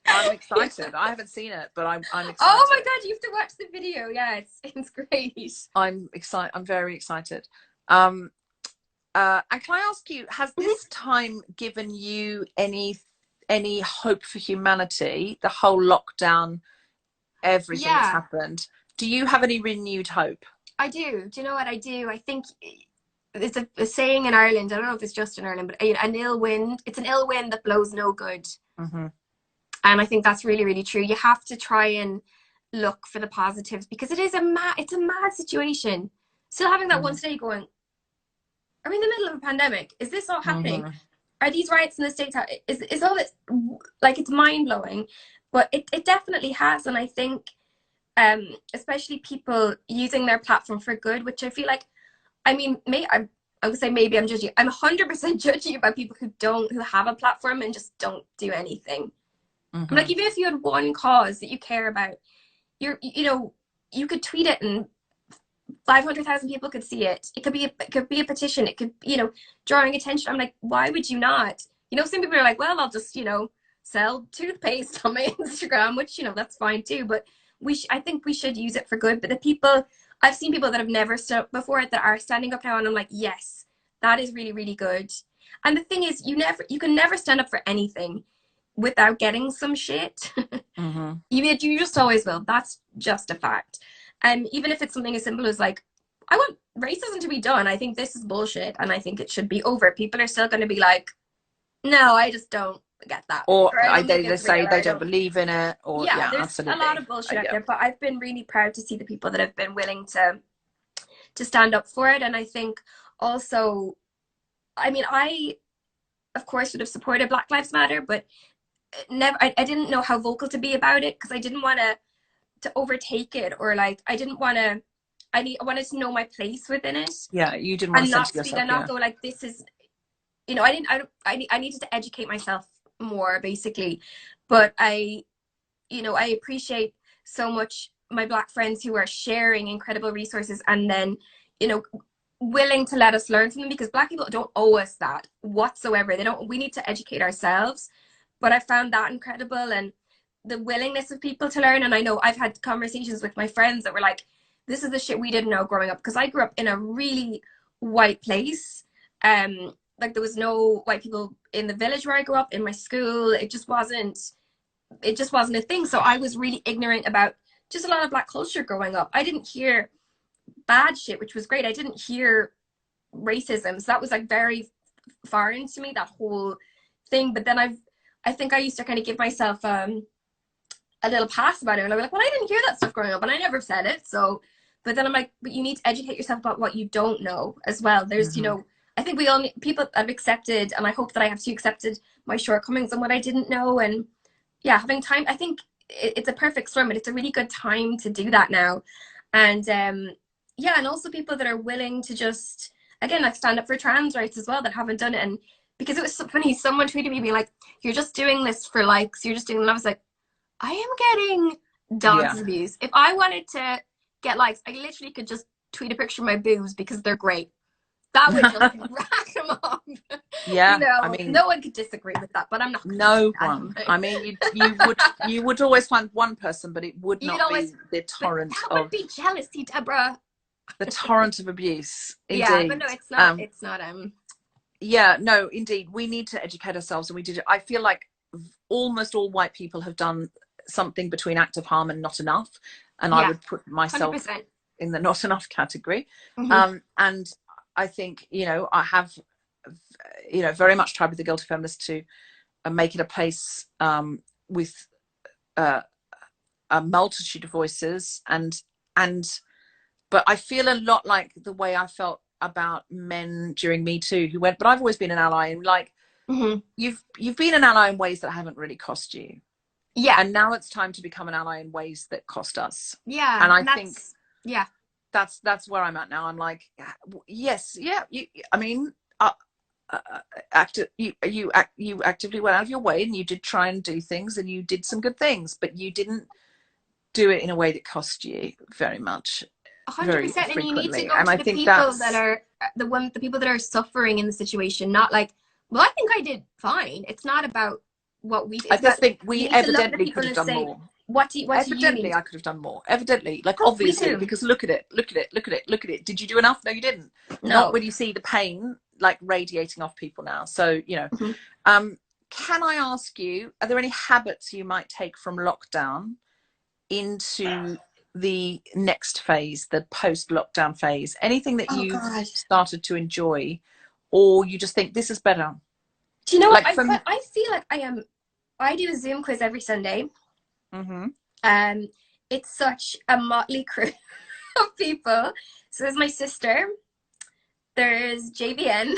I'm excited. I haven't seen it, but I'm excited. Oh my god, you have to watch the video. Yeah, it's great. I'm excited. I'm very excited. And can I ask you, has this time given you any hope for humanity? The whole lockdown, everything that's happened. Do you have any renewed hope? I do. Do you know what I do? I think it's a saying in Ireland. I don't know if it's just in Ireland, but an ill wind. It's an ill wind that blows no good. And I think that's really, really true. You have to try and look for the positives, because it's a mad situation. Still having that one day going, are we in the middle of a pandemic? Is this all happening? Are these riots in the States? Is all this, like, it's mind blowing, but it definitely has. And I think, especially people using their platform for good, which I feel like, I mean, I would say maybe I'm judging. I'm 100% judging about people who have a platform and just don't do anything. I'm like, even if you had one cause that you care about, you could tweet it and 500,000 people could see it. It could be a petition. It could, drawing attention. I'm like, why would you not? Some people are like, well, I'll just, sell toothpaste on my Instagram, which, that's fine too. But I think we should use it for good. But I've seen people that have never stood up before that are standing up now, and I'm like, yes, that is really, really good. And the thing is, you can never stand up for anything without getting some shit. You just always will. That's just a fact. And even if it's something as simple as like, I want racism to be done, I think this is bullshit and I think it should be over, people are still going to be like, no, I just don't get that. Or they say they don't believe in it. Or there's absolutely a lot of bullshit out there. But I've been really proud to see the people that have been willing to stand up for it. And I think also, I mean, I of course would have supported Black Lives Matter, but I didn't know how vocal to be about it, because I didn't want to overtake it, or like I wanted to know my place within it. Yeah, you didn't want to censor yourself, and not go like, this is, I needed to educate myself more, basically. But I appreciate so much my Black friends who are sharing incredible resources, and then willing to let us learn from them, because Black people don't owe us that whatsoever. We need to educate ourselves. But I found that incredible, and the willingness of people to learn. And I know I've had conversations with my friends that were like, this is the shit we didn't know growing up, because I grew up in a really white place. Like, there was no white people in the village where I grew up, in my school. It just wasn't a thing. So I was really ignorant about just a lot of Black culture growing up. I didn't hear bad shit, which was great. I didn't hear racism. So that was like very foreign to me, that whole thing. But then I think I used to kind of give myself a little pass about it, and I was like, well, I didn't hear that stuff growing up, and I never said it. So, but then I'm like, but you need to educate yourself about what you don't know as well. There's, I think we all need, people have accepted, and I hope that I have too accepted my shortcomings and what I didn't know. And yeah, having time, I think it's a perfect storm, and it's a really good time to do that now. And and also people that are willing to just, again, like, stand up for trans rights as well, that haven't done it. And because it was so funny, someone tweeted me being like, you're just doing this for likes, you're just doing it. And I was like, I am getting dance abuse. If I wanted to get likes, I literally could just tweet a picture of my boobs because they're great. That would just rack them up. Yeah, I mean, no one could disagree with that, but I'm not. No one. I mean, you would always find one person, but it would not be the torrent of. That would be jealousy, Deborah. The torrent of abuse. Indeed. Yeah, but no, it's not. It's not. Yeah, no, indeed, we need to educate ourselves, and we did it. I feel like almost all white people have done something between act of harm and not enough, and I would put myself 100%. in the not enough category. Mm-hmm. And I think, I have, very much tried with the Guilty Feminist to make it a place with a multitude of voices, but I feel a lot like the way I felt about men during Me Too, who went, but I've always been an ally, and like, Mm-hmm. you've been an ally in ways that haven't really cost you. Yeah. And now it's time to become an ally in ways that cost us. Yeah. And I think that's where I'm at now. I'm like, yes, yeah. I mean, you actively went out of your way, and you did try and do things, and you did some good things, but you didn't do it in a way that cost you very much. 100%. And you need to go and to I the think people that are the people that are suffering in the situation, not like, well, I think I did fine. It's not about what we. I just think we evidently could have done more. What do you need? I could have done more. Evidently, like, Oh, obviously, because look at it. Did you do enough? No, you didn't. No. Not when you see the pain like radiating off people now. So, Mm-hmm. Can I ask you, are there any habits you might take from lockdown into the next phase, the post-lockdown phase? Anything that you started to enjoy, or you just think this is better? Do you know what? I feel like I do a Zoom quiz every Sunday. Mm-hmm. It's such a motley crew of people. So there's my sister. There's JVN.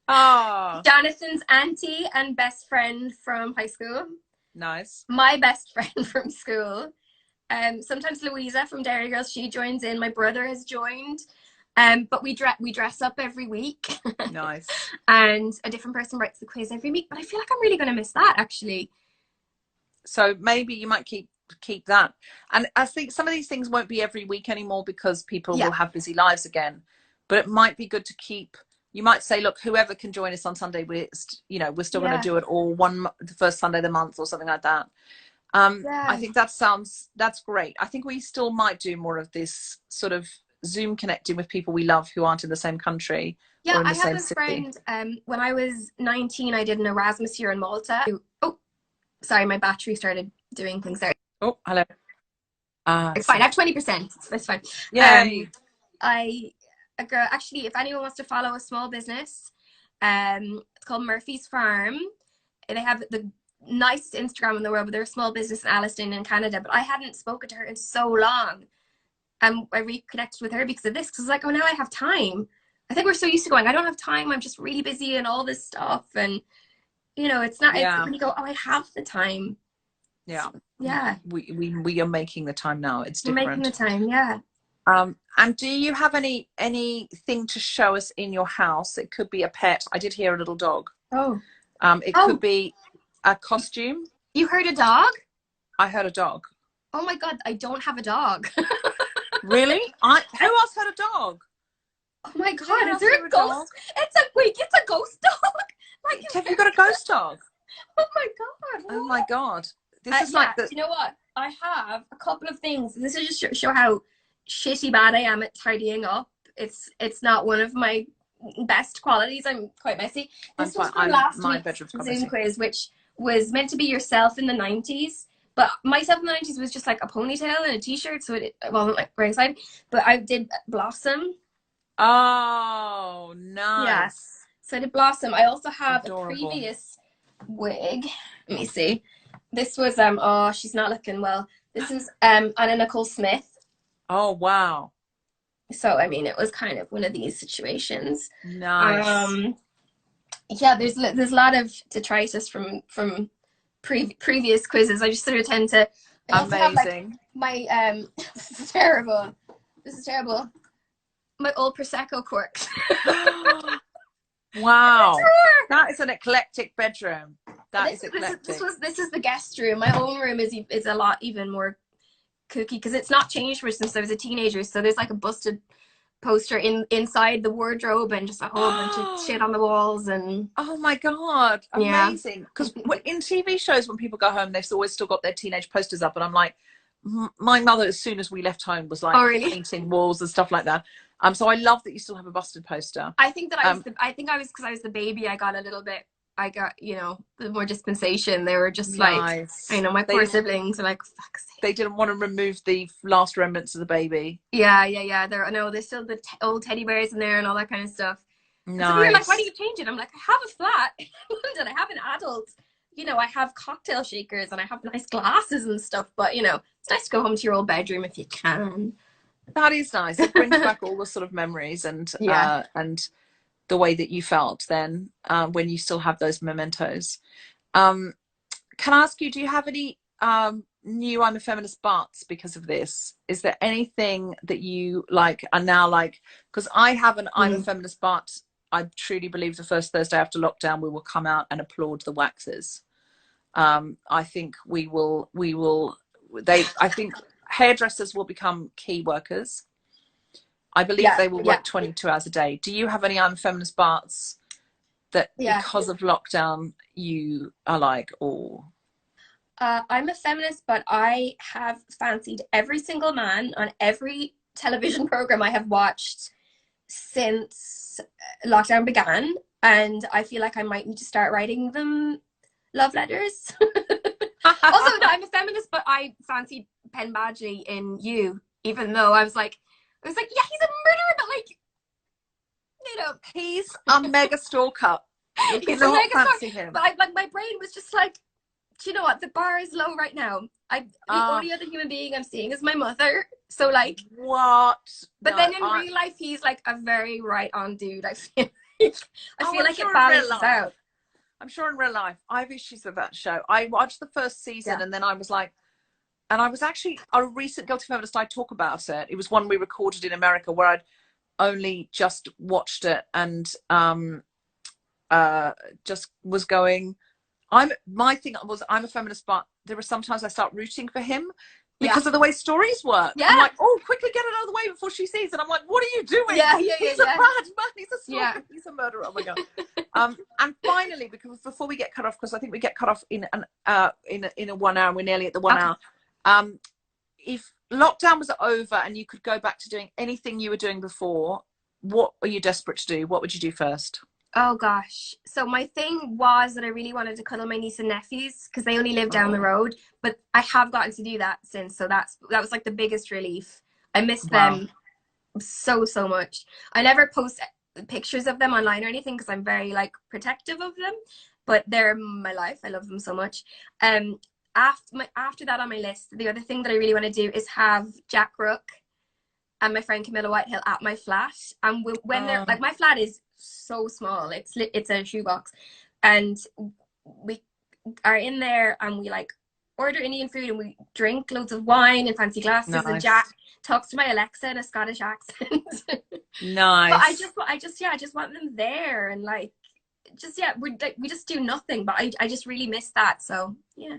Oh. Jonathan's auntie and best friend from high school. Nice. My best friend from school. Sometimes Louisa from Derry Girls, she joins in. My brother has joined. But we dress up every week. Nice. And a different person writes the quiz every week. But I feel like I'm really going to miss that, actually. So maybe you might keep that. And I think some of these things won't be every week anymore, because people will have busy lives again. But it might be good to keep. You might say, look, whoever can join us on Sunday, we're still going to do it all the first Sunday of the month or something like that. I think that's great. I think we still might do more of this sort of Zoom connecting with people we love who aren't in the same country. Yeah, or in the I same have a city. friend, when I was 19, I did an Erasmus year in Malta. Oh, sorry, my battery started doing things there. Oh, hello. It's fine. I have 20%. It's fine. Yay. A girl, actually, if anyone wants to follow a small business, it's called Murphy's Farm. They have the nicest Instagram in the world, but they're a small business in Alliston in Canada. But I hadn't spoken to her in so long. And I reconnected with her because of this. Because I was like, oh, now I have time. I think we're so used to going, I don't have time. I'm just really busy and all this stuff. And, it's not, it's when you go, oh, I have the time. Yeah. Yeah. We are making the time now. It's different. We're making the time, yeah. And do you have anything to show us in your house? It could be a pet. I did hear a little dog. Oh. It could be a costume. You heard a dog? I heard a dog. Oh my God, I don't have a dog. Really? Who else heard a dog? Oh my God, is there a ghost? It's a ghost dog. Like, have you got a ghost dog? Oh my God. Oh my God. This is like the... You know what? I have a couple of things. This is just show how shitty bad I am at tidying up. It's not one of my best qualities. I'm quite messy. This was from last week's Zoom quiz, which was meant to be yourself in the 90s. But myself in the 90s was just like a ponytail and a t-shirt, so it wasn't like very exciting. But I did Blossom. Oh, nice. Yes. So I did Blossom. I also have Adorable. A previous wig. Let me see. This was oh, she's not looking well. This is Anna Nicole Smith. Oh wow. So I mean, it was kind of one of these situations. Nice. Yeah, there's a lot of detritus from previous quizzes. I just sort of tend to. Amazing. My this is terrible. My old Prosecco corks. Wow. That is an eclectic bedroom. This is the guest room. My own room is a lot even more kooky because it's not changed much since I was a teenager. So there's like a busted poster inside the wardrobe and just a whole bunch of shit on the walls. And oh my God, amazing. Because in TV shows, when people go home, they've always still got their teenage posters up, and I'm like, my mother, as soon as we left home, was like painting walls and stuff like that. So I love that you still have a busted poster. I think that I was because I was the baby. I got a little bit. I got, you know, the more dispensation. They were just like, Nice. I know, my poor siblings are like, fuck's sake. They didn't want to remove the last remnants of the baby. Yeah. There's still the old teddy bears in there and all that kind of stuff. Nice. So we were like, why do you change it? I'm like, I have a flat in London. I have an adult. You know, I have cocktail shakers and I have nice glasses and stuff. But, you know, it's nice to go home to your old bedroom if you can. That is nice. It brings back all the sort of memories and the way that you felt then when you still have those mementos. Can I ask you, do you have any new I'm a Feminist buts because of this? Is there anything that you like are now like, because I have an I'm a Feminist but I truly believe the first Thursday after lockdown we will come out and applaud the waxers. I think I think hairdressers will become key workers. I believe they will work 22 hours a day. Do you have any I'm a Feminist buts that because of lockdown you are like, oh? I'm a feminist, but I have fancied every single man on every television program I have watched since lockdown began, and I feel like I might need to start writing them love letters. Also, no, I'm a feminist, but I fancied Penn Badgley in You, even though I was like, yeah, he's a murderer, but like, you know, he's a mega stalker. He's a mega stalker. But my brain was just like, do you know what? The bar is low right now. The only other human being I'm seeing is my mother. So like, what? But then in real life, he's like a very right on dude. I feel like it balances out. I'm sure in real life, I have issues with that show. I watched the first season and then I was like, and I was actually a recent Guilty Feminist. I talk about it. It was one we recorded in America where I'd only just watched it and just was going. My thing was I'm a feminist, but there were sometimes I start rooting for him because of the way stories work. Yeah. I'm like, oh, quickly get it out of the way before she sees. And I'm like, what are you doing? He's a bad man. He's a stalker. He's a murderer. Oh my god. And finally, because before we get cut off, because I think we get cut off in a 1 hour, and we're nearly at the 1 hour. If lockdown was over and you could go back to doing anything you were doing before, what are you desperate to do? What would you do first? Oh gosh. So my thing was that I really wanted to cuddle my niece and nephews because they only live down the road, but I have gotten to do that since. So that was like the biggest relief. I miss them so much. I never post pictures of them online or anything because I'm very like protective of them, but they're my life. I love them so much. After that on my list, the other thing that I really want to do is have Jack Rook and my friend Camilla Whitehill at my flat. And when they're like, my flat is so small, it's a shoebox, and we are in there and we like order Indian food and we drink loads of wine in fancy glasses. Nice. And Jack talks to my Alexa in a Scottish accent. Nice. But I just want them there and like we just do nothing, but I just really miss that. So yeah.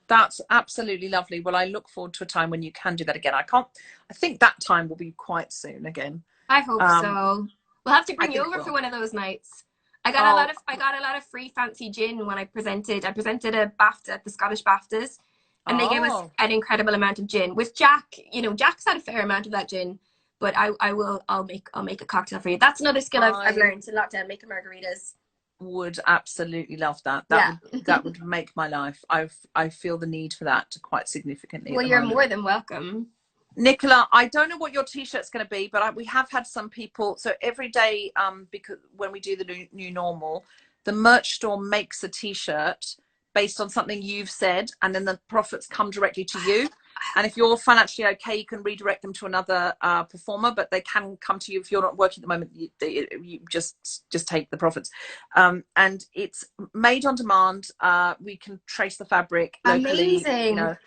That's absolutely lovely. Well, I look forward to a time when you can do that again. I think that time will be quite soon again. I hope so. We'll have to bring you over for one of those nights. I got a lot of free fancy gin when I presented. I presented a BAFTA at the Scottish BAFTAs, and they gave us an incredible amount of gin. With Jack, you know, Jack's had a fair amount of that gin, but I'll make a cocktail for you. That's another skill I've learned in lockdown, making margaritas. Would absolutely love that. That would make my life. I feel the need for that quite significantly. Well, you're more than welcome. Nicola, I don't know what your t-shirt's going to be, but we have had some people. So every day, because when we do the new normal, the merch store makes a t-shirt based on something you've said, and then the profits come directly to you. And if you're financially okay, you can redirect them to another performer, but they can come to you if you're not working at the moment. You just take the profits. And it's made on demand. We can trace the fabric locally. Amazing. You know,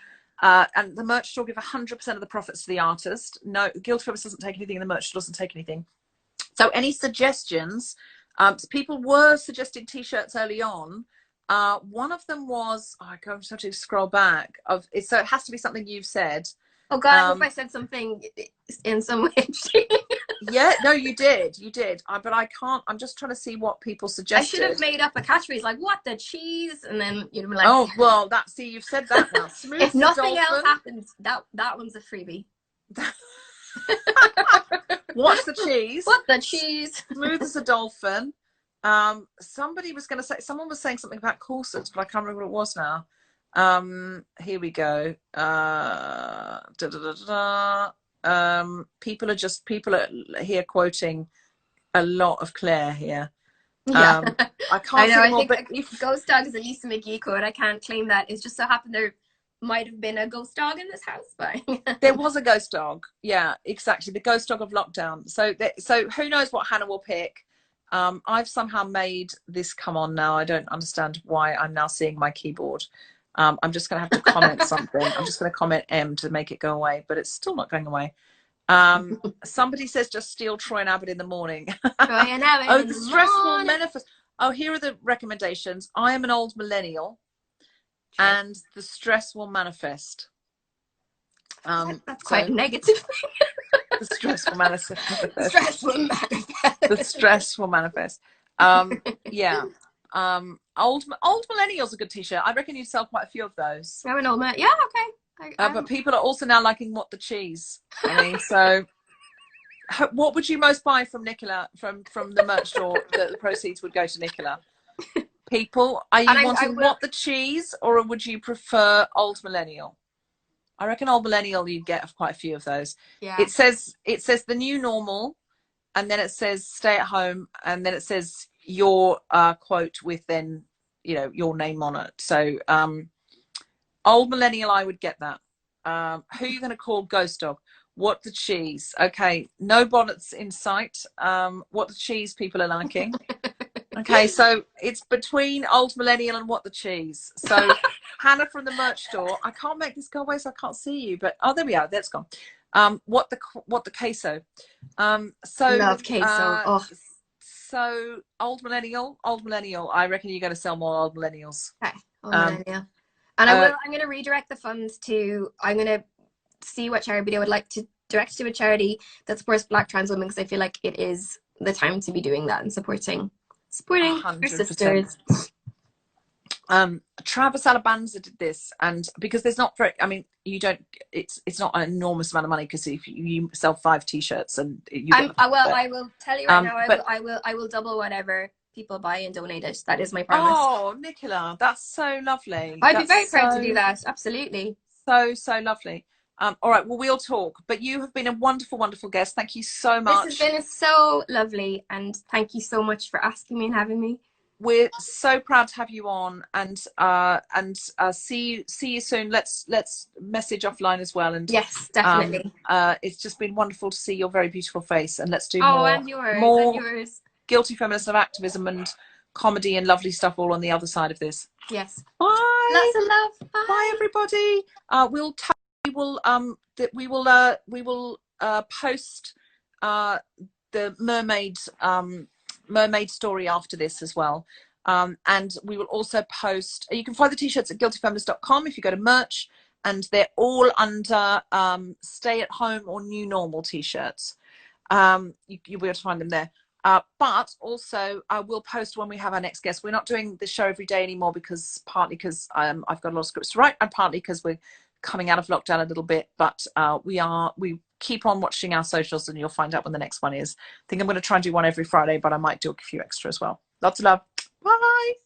and the merch store give 100% of the profits to the artist. No, Guild Feminist doesn't take anything. The merch store doesn't take anything. So any suggestions? People were suggesting t-shirts early on. One of them was, I just have to scroll back. So it has to be something you've said. Oh God, I hope I said something in some way. Yeah, no, you did. But I can't. I'm just trying to see what people suggested. I should have made up a catchphrase like "What the cheese," and then you'd be like, "Oh well, you've said that now." Smooth if nothing else happens, that one's a freebie. What's the cheese? What the cheese? Smooth as a dolphin. Somebody was going to say, someone was saying something about corsets, but I can't remember what it was now. Here we go. People are here quoting a lot of Claire here. Yeah. I can't know, see more, I but think if ghost dog is a Lisa McGee quote. I can't claim that. It's just so happened there might have been a ghost dog in this house, but there was a ghost dog. Yeah, exactly. The ghost dog of lockdown. So who knows what Hannah will pick. I've somehow made this come on now. I don't understand why I'm now seeing my keyboard. I'm just going to have to comment something. I'm just going to comment M to make it go away, but it's still not going away. Somebody says just steal Troy and Abbott in the morning. Troy and Abbott Oh, in the the stressful morning. manifest. Oh, here are the recommendations. I am an old millennial, and the stress will manifest. That's quite negative. The stress will manifest. The stress will manifest. The stress will manifest. Yeah. Old millennials, a good t-shirt. I reckon you sell quite a few of those. I'm an old man. Yeah, okay. But people are also now liking what the cheese. I mean, so what would you most buy from Nicola from the merch store that the proceeds would go to Nicola? People, are you wanting what the cheese, or would you prefer old millennial? I reckon old millennial you'd get quite a few of those. Yeah. It says the new normal, and then it says stay at home, and then it says your quote with then your name on it. So old millennial, I would get that. Who are you going to call ghost dog? What the cheese? Okay, no bonnets in sight. What the cheese people are liking. Okay, so it's between old millennial and what the cheese. So Hannah from the merch store. I can't make this go away, so I can't see you. But there we are. That's gone. What the queso? So love queso. So old millennial. I reckon you're going to sell more old millennials. Okay, old millennial. And I'm going to redirect the funds to. I'm going to see what charity I would like to direct to a charity that supports Black trans women, because I feel like it is the time to be doing that and supporting our sisters. Travis Alabanza did this, and because there's not very, I mean, you don't, it's not an enormous amount of money, because if you sell 5 t-shirts and I will tell you right now, I will double whatever people buy and donate it. That is my promise. Oh, Nicola, that's so lovely. I'd be very proud to do that. Absolutely. So lovely. All right, well, we'll talk, but you have been a wonderful, wonderful guest. Thank you so much. This has been so lovely, and thank you so much for asking me and having me. We're so proud to have you on, and see you soon. Let's message offline as well. And yes, definitely. It's just been wonderful to see your very beautiful face, and let's do and yours. Guilty Feminist of activism and comedy and lovely stuff all on the other side of this. Yes. Bye. Lots of love. Bye. Bye everybody. We will post the mermaid story after this as well, and we will also post, you can find the t-shirts at guiltyfeminist.com if you go to merch, and they're all under stay at home or new normal t-shirts. You'll be able to find them there. But also I will post when we have our next guest. We're not doing the show every day anymore, partly because I've got a lot of scripts to write, and partly because we're coming out of lockdown a little bit, but we keep on watching our socials, and you'll find out when the next one is. I think I'm going to try and do one every Friday, but I might do a few extra as well. Lots of love.